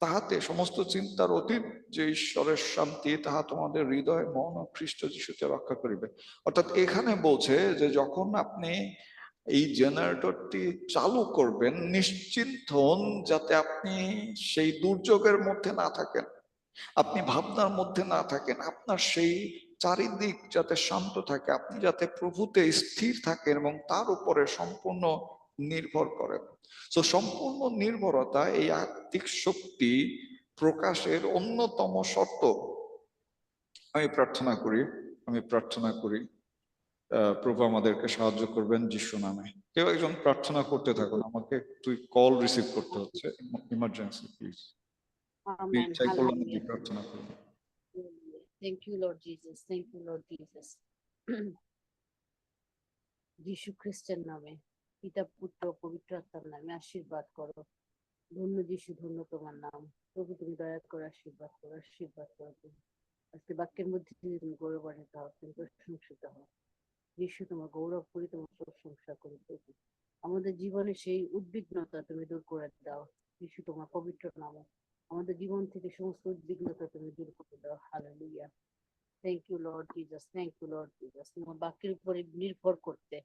তাহাতে সমস্ত চিন্তার অতীত যে ঈশ্বরের শান্তি তাহা তোমাদের হৃদয় মন ও খ্রিস্ট যিশুতে রক্ষা করিবে। অর্থাৎ এখানে বলছে যে যখন আপনি এই জেনারেটরটি চালু করবেন, নিশ্চিন্ত হন যাতে আপনি সেই দুর্যোগের মধ্যে না থাকেন, আপনি ভাবনার মধ্যে না থাকেন, আপনার সেই চারিদিক যাতে শান্ত থাকে, আপনি যাতে প্রভুতে স্থির থাকেন এবং তার উপরে সম্পূর্ণ নির্ভর করেন। তো সম্পূর্ণ নির্ভরতা এই আত্মিক শক্তি প্রকাশের অন্যতম শর্ত। আমি প্রার্থনা করি প্রভু আমাদেরকে সাহায্য করবেন যিশু নামে। কেউ একজন প্রার্থনা করতে থাকুন, আমাকে তুই কল রিসিভ করতে হচ্ছে, ইমার্জেন্সি প্লিজ। আমেন। চাই করলাম হালেলুয়া। প্রার্থনা করুন। Thank you Lord Jesus, thank you Lord Jesus. যিশু খ্রিস্টের নামে, পিতা পুত্র পবিত্র আত্মার নামে আশীর্বাদ করো। ধন্য যিশু, ধন্য তোমার নাম। প্রভু তুমি দয়া করে আশীর্বাদ করো, আশীর্বাদ করো তুমি। আজকে বাক্যের মধ্যে দিয়ে তুমি গৌরবান্বিত হও, তুমি প্রশংসিত হও। যিশু তোমার গৌরব করি, তোমার প্রশংসা করি প্রভু। আমাদের জীবনে সেই উদ্বিগ্নতা তুমি দূর করে দাও। যিশু তোমার পবিত্র নামে আমাদের জীবন থেকে সমস্ত উদ্বিগ্নতা তুমি দূর করে দাও। Hallelujah. Thank you Lord Jesus, thank you Lord Jesus. তোমার বাক্যের উপরে নির্ভর করতে,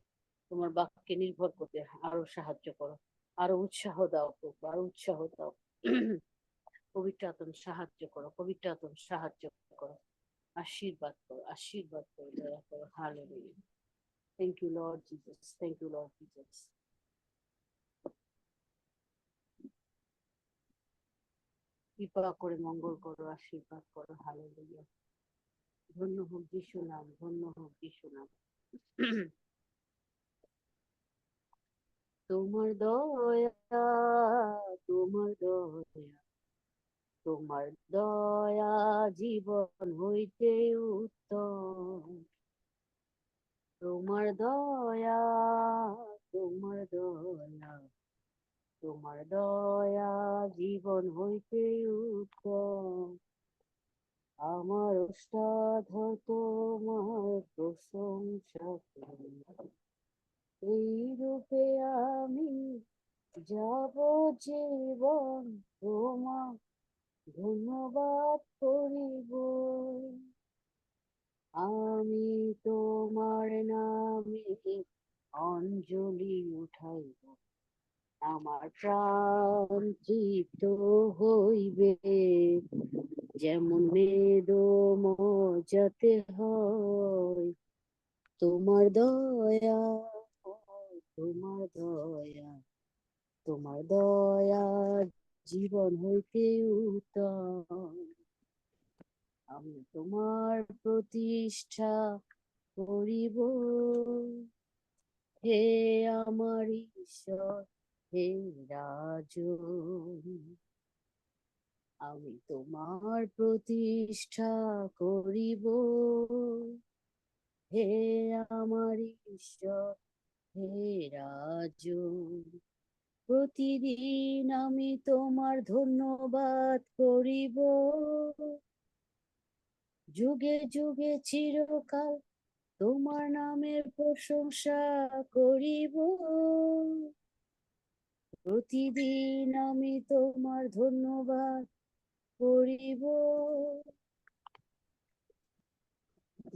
তোমার বাক্যে নির্ভর করতে আরো সাহায্য করো, আরো উৎসাহ দাও প্রভু, আরো উৎসাহ দাও। পবিত্র আত্মা সাহায্য করো, পবিত্র আত্মা সাহায্য করো, আশীর্বাদ করো, আশীর্বাদ করো, দয়া করো। Hallelujah. Thank you Lord Jesus, thank you Lord Jesus. কৃপা করে মঙ্গল করো, আশীর্বাদ করো। হালেলুয়া। ধন্য হোক যিশু নাম, ধন্য হোক যিশু নাম। তোমার দয়া, তোমার দয়া, তোমার দয়া জীবন হইতে উত্তম। তোমার দয়া, তোমার দয়া, তোমার দয়া জীবন হইতে উত্তম। আমার ওস্তাধর তোমার প্রশংসা করি, এই রূপে আমি যাব জীবন তোমার ধন্যবাদ করিব। আমি তোমার নামে অঞ্জলি উঠাইব, আমার প্রাণ তৃপ্ত হইবে। যেমন মেদ মজাতে হয়, তোমার দয়া, তোমার দয়া, তোমার দয়া জীবন হইতে উত্তম। আমি তোমার প্রতিষ্ঠা করিব, হে আমার ঈশ্বর, হে রাজন। আমি তোমার প্রতিষ্ঠা করিব, হে আমার ঈশ্বর, হে রাজন। প্রতিদিন আমি তোমার ধন্যবাদ করিব, যুগে যুগে চিরকাল তোমার নামের প্রশংসা করিব। প্রতিদিন আমি তোমার ধন্যবাদ করিব,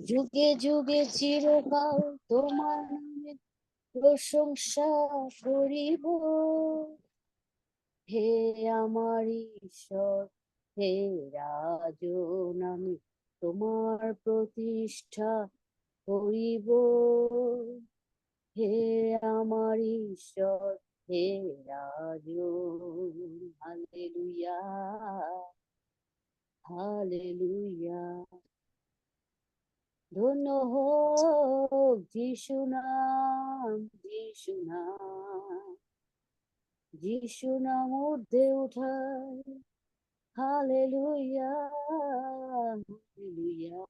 যুগে যুগে চিরকাল তোমার নামের প্রশংসা করিব। হে আমার ঈশ্বর, হে রাজন, আমি তোমার প্রতিষ্ঠা করিব, হে আমার ঈশ্বর, হে রাজন। Hallelujah, hallelujah. ধন্য হোক যিশু নাম, যিশু নাম, যিশু নাম ঊর্ধ্বে উঠায়। Hallelujah, hallelujah.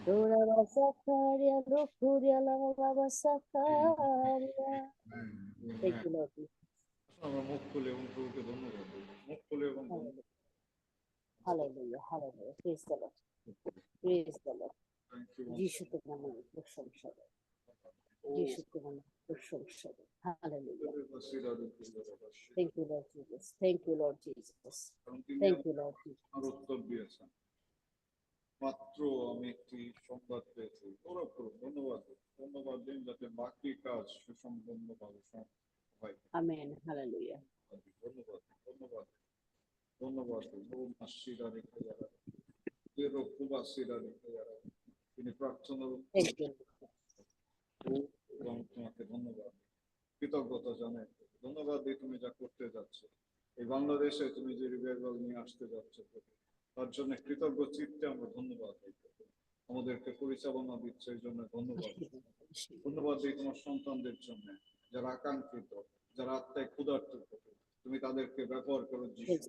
Dora Basakaria, Lokuria, Lava Basakaria. Thank you, Lord. আমরা মুখ খুলে এবং প্রভুকে ধন্যবাদ দেব, মুখ খুলে এবং Hallelujah, hallelujah, hallelujah. Praise the Lord. Praise the Lord. যিশু তোমার প্রশংসা দেয়, যিশু তোমার প্রশংসা দেয়। Hallelujah. Thank you Lord Jesus, thank you Lord Jesus, thank you Lord Jesus. উত্তর দিয়েছেন। মাত্র আমি একটি সংবাদ পেয়েছি, গৌরব করুন, ধন্যবাদ ধন্যবাদ দিন যাতে বাকি কাজ সুসম্পন্নভাবে হয়। আমেন। হালেলুয়া। ধন্যবাদ ধন্যবাদ ধন্যবাদ। তিনি প্রার্থনার থ্যাংক ইউ। এবং তোমাকে ধন্যবাদ, কৃতজ্ঞতা জানাই। ধন্যবাদ দিই তুমি যা করতে যাচ্ছ এই বাংলাদেশে, তুমি যে রিভাইভাল নিয়ে আসতে যাচ্ছ তার জন্য কৃতজ্ঞ চিত্তে আমরা ধন্যবাদ দিই। আমাদেরকে পরিচালনা দিচ্ছে এই জন্য ধন্যবাদ। ধন্যবাদ দিই তোমার সন্তানদের জন্য যারা আকাঙ্ক্ষিত, যারা আত্মায় ক্ষুধার্ত, তুমি তাদেরকে ব্যবহার করো যিশু।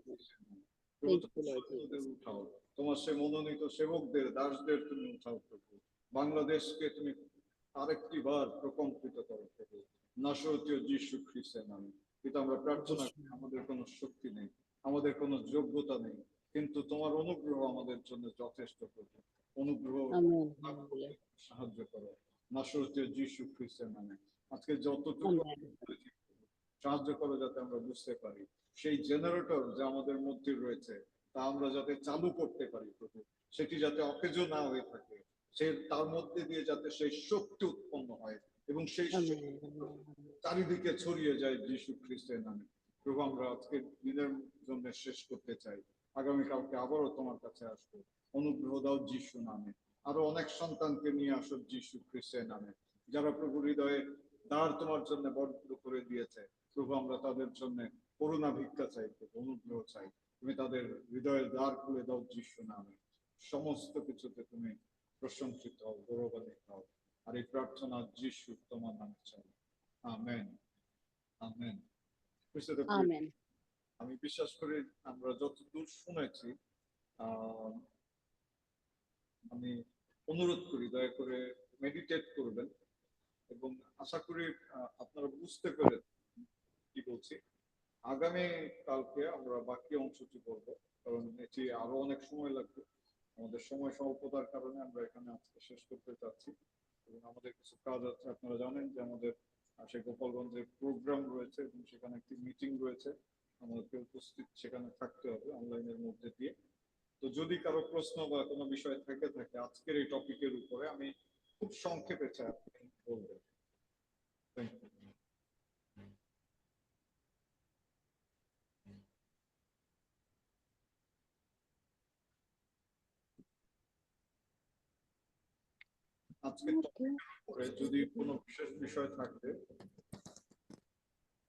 উঠাও তোমার সে মনোনীত সেবকদের, দাসদের তুমি উঠাও প্রভু। বাংলাদেশকে তুমি আরেকটি বার প্রকম্পিত করো প্রভু, নাসরতীয় যিশু খ্রিস্টের নামে। কিন্তু আমরা প্রার্থনা করি, আমাদের কোনো শক্তি নেই, আমাদের কোনো যোগ্যতা নেই, কিন্তু তোমার অনুগ্রহ আমাদের জন্য যথেষ্ট প্রভু। অনুগ্রহ সাহায্য করো নাসরতীয় যিশু খ্রিস্টের নামে। আজকে যতটুকু সাহায্য করো যাতে আমরা বুঝতে পারি সেই জেনারেটর যে আমাদের মধ্যে রয়েছে তা আমরা যাতে চালু করতে পারি প্রভু, সেটি যাতে অকেজ না হয়ে থাকে, সে তার মধ্যে দিয়ে যাতে সেই শক্তি উৎপন্ন হয় এবং সেই চারিদিকে ছড়িয়ে যায় যিশু খ্রিস্টের নামে। প্রভু আমরা আজকের দিনের জন্য শেষ করতে চাই, আগামীকালকে আবারও তোমার কাছে আসবো। অনুগ্রহ দাও যিশু নামে। আরো অনেক সন্তানকে নিয়ে আসো যিশু খ্রিস্টের নামে, যারা প্রভু হৃদয়ে দ্বার তোমার জন্য বন্ধ করে দিয়েছে প্রভু, আমরা তাদের জন্য করুণা ভিক্ষা চাই প্রভু, অনুগ্রহ চাই। তুমি তাদের হৃদয়ের দ্বার খুলে দাও যিশু নামে। সমস্ত কিছুতে তুমি প্রশংসিত হও, গৌরবান্বিত হও। আর এই প্রার্থনা যিশু তোমার নামে চাই। Amen amen. আমেন। আমি বিশ্বাস করি আমরা যতদূর শুনেছি, আমি অনুরোধ করি দয়া করে মেডিটেট করবেন এবং আশা করি আপনারা বুঝতে পেরেছেন কি বলছি। আগামী কালকে আমরা বাকি অংশটি করব, কারণ এটি আরো অনেক সময় লাগবে। আমাদের সময় স্বল্পতার কারণে আমরা এখানে আজকে শেষ করতে চাচ্ছি এবং আমাদের কিছু কাজ আছে। আপনারা জানেন যে আমাদের সেই গোপালগঞ্জের প্রোগ্রাম রয়েছে এবং সেখানে একটি মিটিং রয়েছে, আমাদেরকে উপস্থিত সেখানে থাকতে হবে অনলাইনের মধ্যে দিয়ে। তো যদি কারো প্রশ্ন বা কোনো বিষয় থেকে থাকে আজকের এই টপিকের উপরে, আমি খুব সংক্ষেপে চাই আপনি বলবেন। Thank you. আজকে যদি কোনো বিশেষ বিষয় থাকে।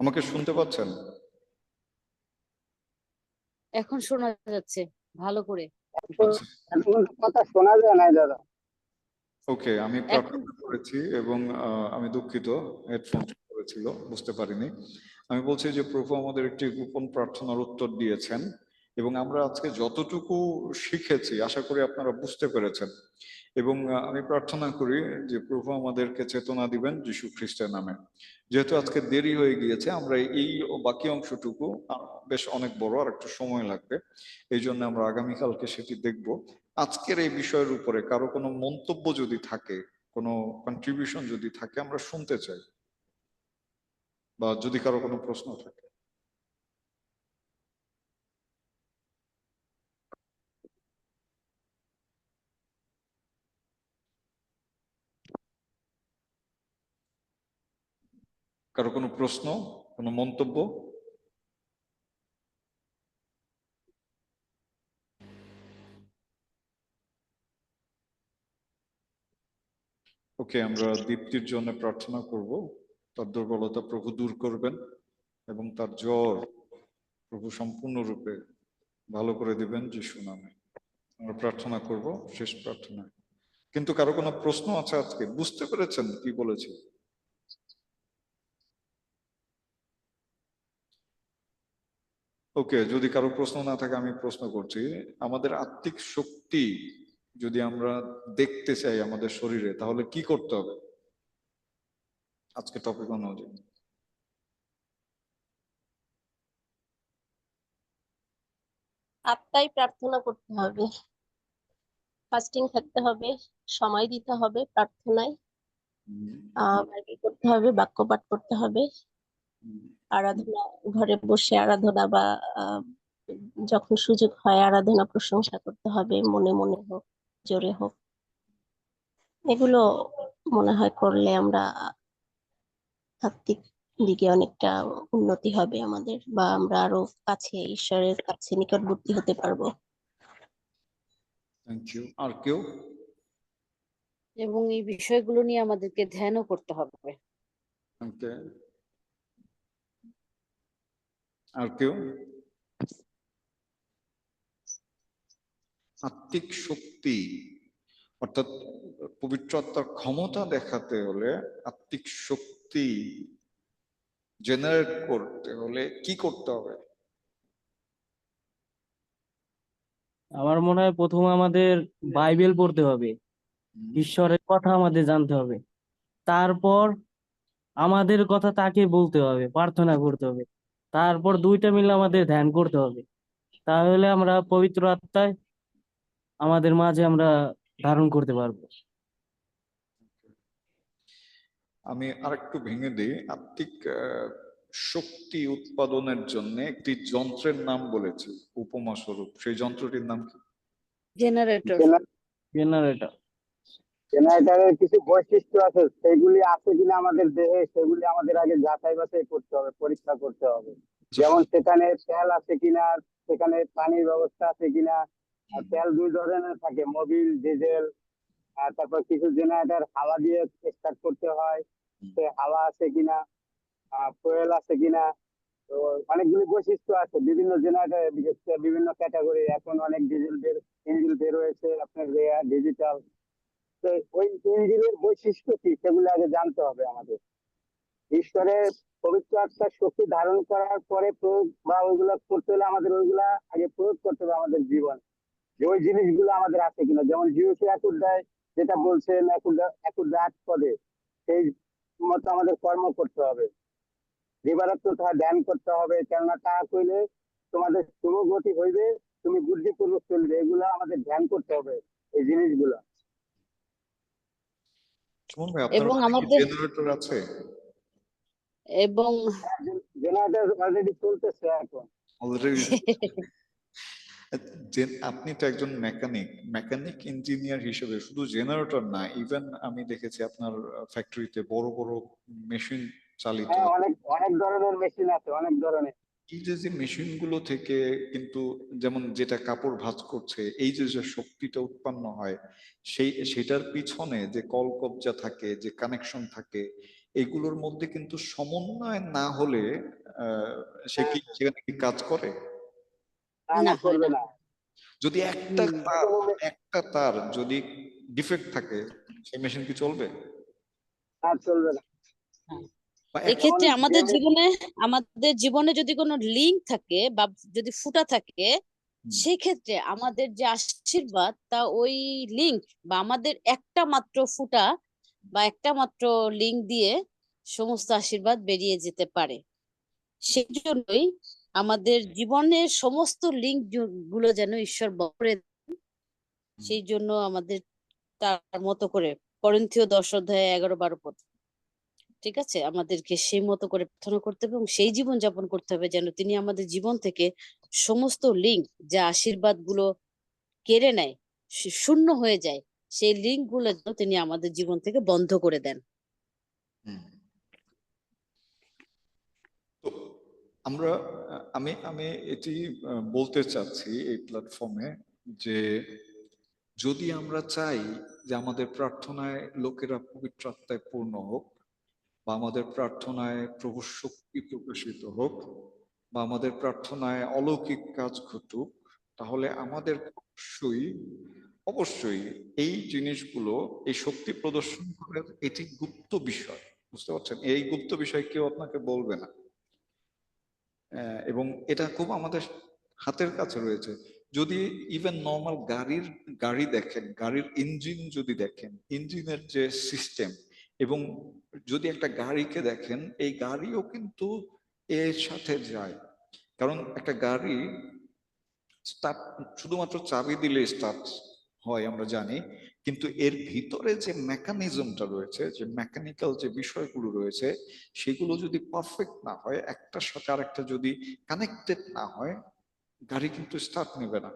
আমাকে শুনতে পাচ্ছেন? এখন শোনা যাচ্ছে ভালো করে। এখন কথা শোনা যায় না দাদা। ওকে, আমি প্রার্থনা করেছি এবং আমি দুঃখিত, হেডফোন করেছিল, বুঝতে পারিনি। আমি বলছি যে প্রভু আমাদের একটি গোপন প্রার্থনার উত্তর দিয়েছেন এবং আমরা আজকে যতটুকু শিখেছি আশা করি আপনারা বুঝতে পেরেছেন। এবং আমি প্রার্থনা করি যে প্রভু আমাদেরকে চেতনা দিবেন যীশু খ্রিস্টের নামে। যেহেতু আজকে দেরি হয়ে গিয়েছে, আমরা এই বাকি অংশটুকু বেশ অনেক বড়, আর একটু সময় লাগবে, এই জন্য আমরা আগামীকালকে সেটি দেখব। আজকের এই বিষয়ের উপরে কারো কোনো মন্তব্য যদি থাকে, কোনো কন্ট্রিবিউশন যদি থাকে, আমরা শুনতে চাই, বা যদি কারো কোনো প্রশ্ন থাকে। কারো কোনো প্রশ্ন, কোনো মন্তব্য? ওকে, আমরা দীপ্তির জন্য প্রার্থনা করব। তার দুর্বলতা প্রভু দূর করবেন এবং তার জ্বর প্রভু সম্পূর্ণরূপে ভালো করে দিবেন যিশু নামে। আমরা প্রার্থনা করব শেষ প্রার্থনা। কিন্তু কারো কোনো প্রশ্ন আছে? আজকে বুঝতে পেরেছেন কি বলেছি? ওকে, যদি কারো প্রশ্ন না থাকে আমি প্রশ্ন করছি। আমাদের আত্মিক শক্তি যদি আমরা দেখতে চাই আমাদের শরীরে, তাহলে কি করতে হবে আজকে টপিক অনুযায়ী? আত্মায় প্রার্থনা করতে হবে। ফাস্টিং থাকতে হবে, সময় দিতে হবে প্রার্থনায়, হুম, বাইবেল পড়তে হবে, বাক্য পাঠ করতে হবে, হুম। আরাধনা ঘরে বসে আরাধনা বা আহ, যখন সুযোগ হয় আরাধনা প্রশংসা করতে হবে, মনে মনে হোক জোরে হোক। এগুলো মনে হয় করলে আমরা আত্মিক দিকে অনেকটা উন্নতি হবে আমাদের, বা আমরা আরো কাছে ঈশ্বরের কাছে নিকটবর্তী হতে পারবো। Thank you. আর কেউ? এবং এই বিষয়গুলো নিয়ে আমাদেরকে ধ্যানও করতে হবে। ওকে, আর কেউ? আত্মিক শক্তি অর্থাৎ পবিত্র আত্মার ক্ষমতা দেখাতে হলে, আত্মিক শক্তি জেনারেট করতে হলে কি করতে হবে? আমার মনে হয় প্রথম আমাদের বাইবেল পড়তে হবে, হুম, ঈশ্বরের কথা আমাদের জানতে হবে, তারপর আমাদের কথা তাকে বলতে হবে, প্রার্থনা করতে হবে, তারপর দুইটা মিলে আমাদের ধ্যান করতে হবে। তাহলে আমরা পবিত্র আত্মায় আমাদের মাঝে আমরা ধারণ করতে পারবো। আমি আরেকটু ভেঙে দিই। আত্মিক শক্তি উৎপাদনের জন্য একটি যন্ত্রের নাম বলেছে উপমা স্বরূপ, সেই যন্ত্রটির নাম কি? জেনারেটর। জেনারেটর। জেনারেটরের কিছু বৈশিষ্ট্য আছে, সেগুলি আছে কিনা আমাদের দেহে সেগুলি আমাদের আগে যাচাই বাছাই করতে হবে, পরীক্ষা করতে হবে। যেমন সেখানে তেল আছে কিনা, সেখানে পানির ব্যবস্থা আছে কিনা। আর তেল দুই ধরনের থাকে, মোবিল, ডিজেল। আর তারপর কিছু জেনারেটর হাওয়া দিয়ে স্টার্ট করতে হয়, সে হাওয়া আছে কিনা, ফুয়েল আছে কিনা। তো অনেকগুলি বৈশিষ্ট্য আছে বিভিন্ন জেনারেটর, বিভিন্ন ক্যাটাগরি। এখন অনেক ইঞ্জিন বের হয়েছে, আপনার রেয়ার, ডিজিটাল। তো ওই ইঞ্জিনের বৈশিষ্ট্য কি সেগুলো আগে জানতে হবে আমাদের। ঈশ্বরের পবিত্র আত্মার শক্তি ধারণ করার পরে প্রয়োগ বা ওইগুলা করতে হলে আমাদের ওইগুলা আগে প্রয়োগ করতে হবে আমাদের জীবন, যে ওই জিনিসগুলো আমাদের আছে কিনা। যেমন জিউসে একুদায় যেটা বলছেন, একুদাত পদে, সেই মতো আমাদের কর্ম করতে হবে, দিবারাত্র তাহা ধ্যান করতে হবে। কেননা তাহা কইলে তোমাদের শুভগতি হইবে, তুমি বুদ্ধিপূর্বক চলবে। এগুলা আমাদের ধ্যান করতে হবে, এই জিনিসগুলো। সুমন ভাই, আপনার এবং ওখানে কি আমাদের জেনারেটর আছে? এবং জেনারেটর অলরেডি চলতেছে এখন। অলরেডি? যে আপনি তো একজন মেকানিক ইঞ্জিনিয়ার হিসেবে শুধু জেনারেটর না, ইভেন আমি দেখেছি আপনার ফ্যাক্টরিতে বড় বড় মেশিন চালিত। হ্যাঁ, অনেক অনেক ধরনের মেশিন আছে, অনেক ধরনের। এই যে মেশিন গুলো থেকে কিন্তু, যেমন যেটা কাপড় ভাঁজ করছে, এই যে যে শক্তিটা উৎপন্ন হয়, সেটার পিছনে যে কলকবজা থাকে, যে কানেকশন থাকে, এগুলোর মধ্যে কিন্তু সমন্বয় না হলে সে কি সেখানে কি কাজ করে? না, না, না, হয় করবে না। না। যদি হুম। একটা তার যদি ডিফেক্ট থাকে, সেই মেশিন কি চলবে? না, চলবে না। হ্যাঁ। বা যেমন এক্ষেত্রে আমাদের জীবনে যদি কোনো লিঙ্ক থাকে বা যদি ফুটা থাকে, সেক্ষেত্রে আমাদের যে আশীর্বাদ তা ওই লিঙ্ক বা আমাদের একটা মাত্র ফুটা বা একটা মাত্র লিঙ্ক দিয়ে সমস্ত আশীর্বাদ বেরিয়ে যেতে পারে। সেই জন্যই আমাদের জীবনের সমস্ত লিঙ্ক গুলো যেন ঈশ্বর করে দেন। সেই জন্য আমাদের তার মতো করে করিন্থীয় 10 অধ্যায় 11-12 পদ, ঠিক আছে, আমাদেরকে সেই মতো করে প্রার্থনা করতে হবে এবং সেই জীবন যাপন করতে হবে যেন তিনি আমাদের জীবন থেকে সমস্ত লিঙ্ক, যা আশীর্বাদ গুলো কেড়ে নেয়, শূন্য হয়ে যায়, সেই লিঙ্ক গুলো যেন তিনি আমাদের জীবন থেকে বন্ধ করে দেন। হুম। তো আমরা আমি আমি এটি বলতে চাচ্ছি এই প্ল্যাটফর্মে, যে যদি আমরা চাই যে আমাদের প্রার্থনায় লোকেরা পবিত্র আত্মায় পূর্ণ হোক, বা আমাদের প্রার্থনায় প্রভুর শক্তি প্রকাশিত হোক, বা আমাদের প্রার্থনায় অলৌকিক কাজ ঘটুক, তাহলে আমাদের অবশ্যই এই জিনিসগুলো, এই শক্তি প্রদর্শন করে, এটি গুপ্ত বিষয়। বুঝতে পারছেন? এই গুপ্ত বিষয় কেউ আপনাকে বলবে না। এবং এটা খুব আমাদের হাতের কাছে রয়েছে। যদি ইভেন নর্মাল গাড়ি দেখেন, গাড়ির ইঞ্জিন যদি দেখেন, ইঞ্জিনের যে সিস্টেম, এবং যদি একটা গাড়িকে দেখেন, এই গাড়িও কিন্তু এর সাথে যায়। কারণ একটা গাড়ি স্টার্ট শুধুমাত্র চাবি দিলে স্টার্ট হয় আমরা জানি, কিন্তু এর ভিতরে যে মেকানিজমটা রয়েছে, যে মেকানিক্যাল যে বিষয়গুলো রয়েছে, সেগুলো যদি পারফেক্ট না হয়, একটার সাথে আরেকটা যদি কানেক্টেড না হয়, গাড়ি কিন্তু স্টার্ট নেবে না।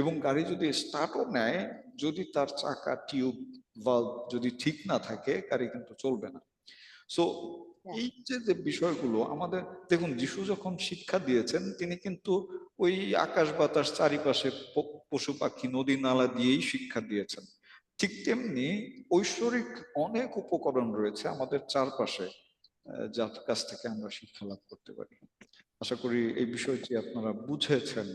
এবং গাড়ি যদি স্টার্টও নেয়, যদি তার চাকা, টিউব, ভালভ যদি ঠিক না থাকে, গাড়ি কিন্তু চলবে না। সো এই যে বিষয়গুলো আমাদের, দেখুন যিশু যখন শিক্ষা দিয়েছেন, তিনি কিন্তু ওই আকাশ বাতাস চারিপাশে পশু পাখি নদী নালা দিয়েই শিক্ষা দিয়েছেন। ঠিক তেমনি ঐশ্বরিক অনেক উপকরণ রয়েছে আমাদের চারপাশে, যার কাছ থেকে আমরা শিক্ষা লাভ করতে পারি। আশা করি এই বিষয়টি আপনারা বুঝেছেন,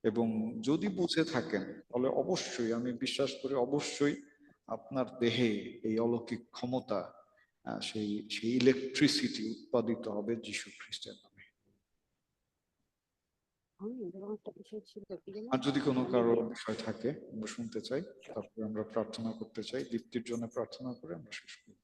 এবং যদি বুঝে থাকেন তাহলে অবশ্যই, আমি বিশ্বাস করি অবশ্যই আপনার দেহে এই অলৌকিক ক্ষমতা, সেই সেই ইলেকট্রিসিটি উৎপাদিত হবে যীশু খ্রিস্টের নামে। এবং একটা বিষয় ছিল কি জানো? আর যদি কোনো কারো বিষয় থাকে আমরা শুনতে চাই, তারপরে আমরা প্রার্থনা করতে চাই। দীপ্তির জন্য প্রার্থনা করে আমরা শেষ করি।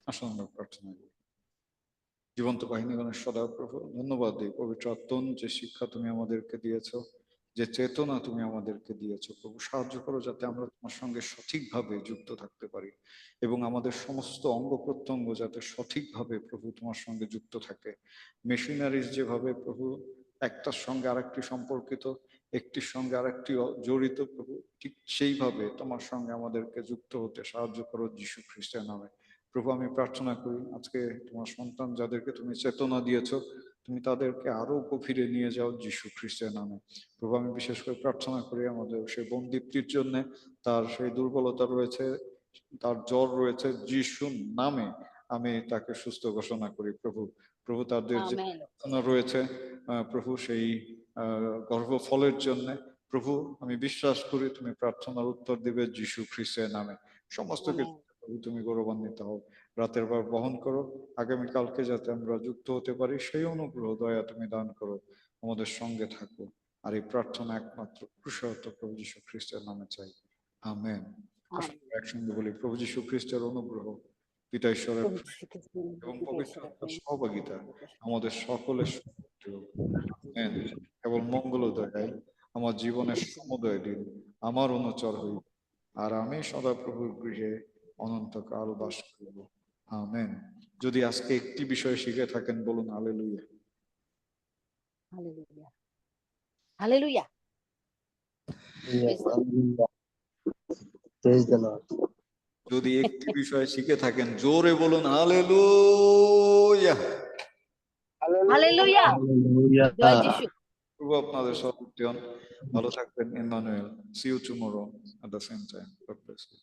আসুন আমরা প্রার্থনা করি। জীবন্ত বাহিনীগণের সদা প্রভু, ধন্যবাদ দিই পবিত্র আত্মন যে শিক্ষা তুমি আমাদেরকে দিয়েছো, যে চেতনা তুমি আমাদেরকে দিয়েছো। প্রভু সাহায্য করো যাতে আমরা তোমার সঙ্গে সঠিকভাবে যুক্ত থাকতে পারি, এবং আমাদের সমস্ত অঙ্গ প্রত্যঙ্গ যাতে সঠিকভাবে প্রভু তোমার সঙ্গে যুক্ত থাকে। মেশিনারিজ যেভাবে প্রভু একটার সঙ্গে আরেকটি সম্পর্কিত, একটির সঙ্গে আরেকটি জড়িত, প্রভু ঠিক সেইভাবে তোমার সঙ্গে আমাদেরকে যুক্ত হতে সাহায্য করো যীশু খ্রিস্টের নামে। প্রভু আমি প্রার্থনা করি আজকে তোমার সন্তান যাদেরকে তুমি চেতনা দিয়েছো, তুমি তাদেরকে আরো গভীরে নিয়ে যাও যীশু খ্রিস্টের নামে। প্রভু আমি বিশেষ করে প্রার্থনা করি আমাদের সেই বোন দীপ্তির জন্য, তার সেই দুর্বলতা রয়েছে, তার জ্বর রয়েছে, যীশুর নামে আমি তাকে সুস্থ ঘোষণা করি। প্রভু প্রভু তাদের যে আমেন। প্রার্থনা রয়েছে প্রভু সেই গর্ভফলের জন্য, প্রভু আমি বিশ্বাস করি তুমি প্রার্থনার উত্তর দিবে যীশু খ্রিস্টের নামে। সমস্ত কিছু তুমি গৌরবান্বিত হও, রাতের বার বহন করো, আগামীকালকে যাতে আমরা যুক্ত হতে পারি সেই অনুগ্রহ দয়া তুমি দান করো, আমাদের সঙ্গে থাকো। আর এই প্রার্থনা একমাত্র কুশলত প্রভু যীশু খ্রিস্টের নামে চাই, আমেন। আসলে একসঙ্গে বলি, প্রভু যীশু খ্রিস্টের অনুগ্রহ, পিতা ঈশ্বরের এবং পবিত্র আত্মার সহভাগিতা আমাদের সকলের সঙ্গে হোক। আমেন। কেবল মঙ্গলোদয় আমার জীবনের সমুদয় দিন আমার অনুচর হইব, আর আমি সদাপ্রভুর গৃহে অনন্তকাল বাস করব, আমেন। যদি আজকে একটি বিষয় শিখে থাকেন বলুন হালেলুয়া। Hallelujah, hallelujah. যদি একটি বিষয় শিখে থাকেন জোরে বলুন হালেলুয়া। হালেলুয়া, জয় যিশু। প্রভু আপনাদের সব ভালো থাকবেন। Emmanuel, see you tomorrow at the same time. God bless you.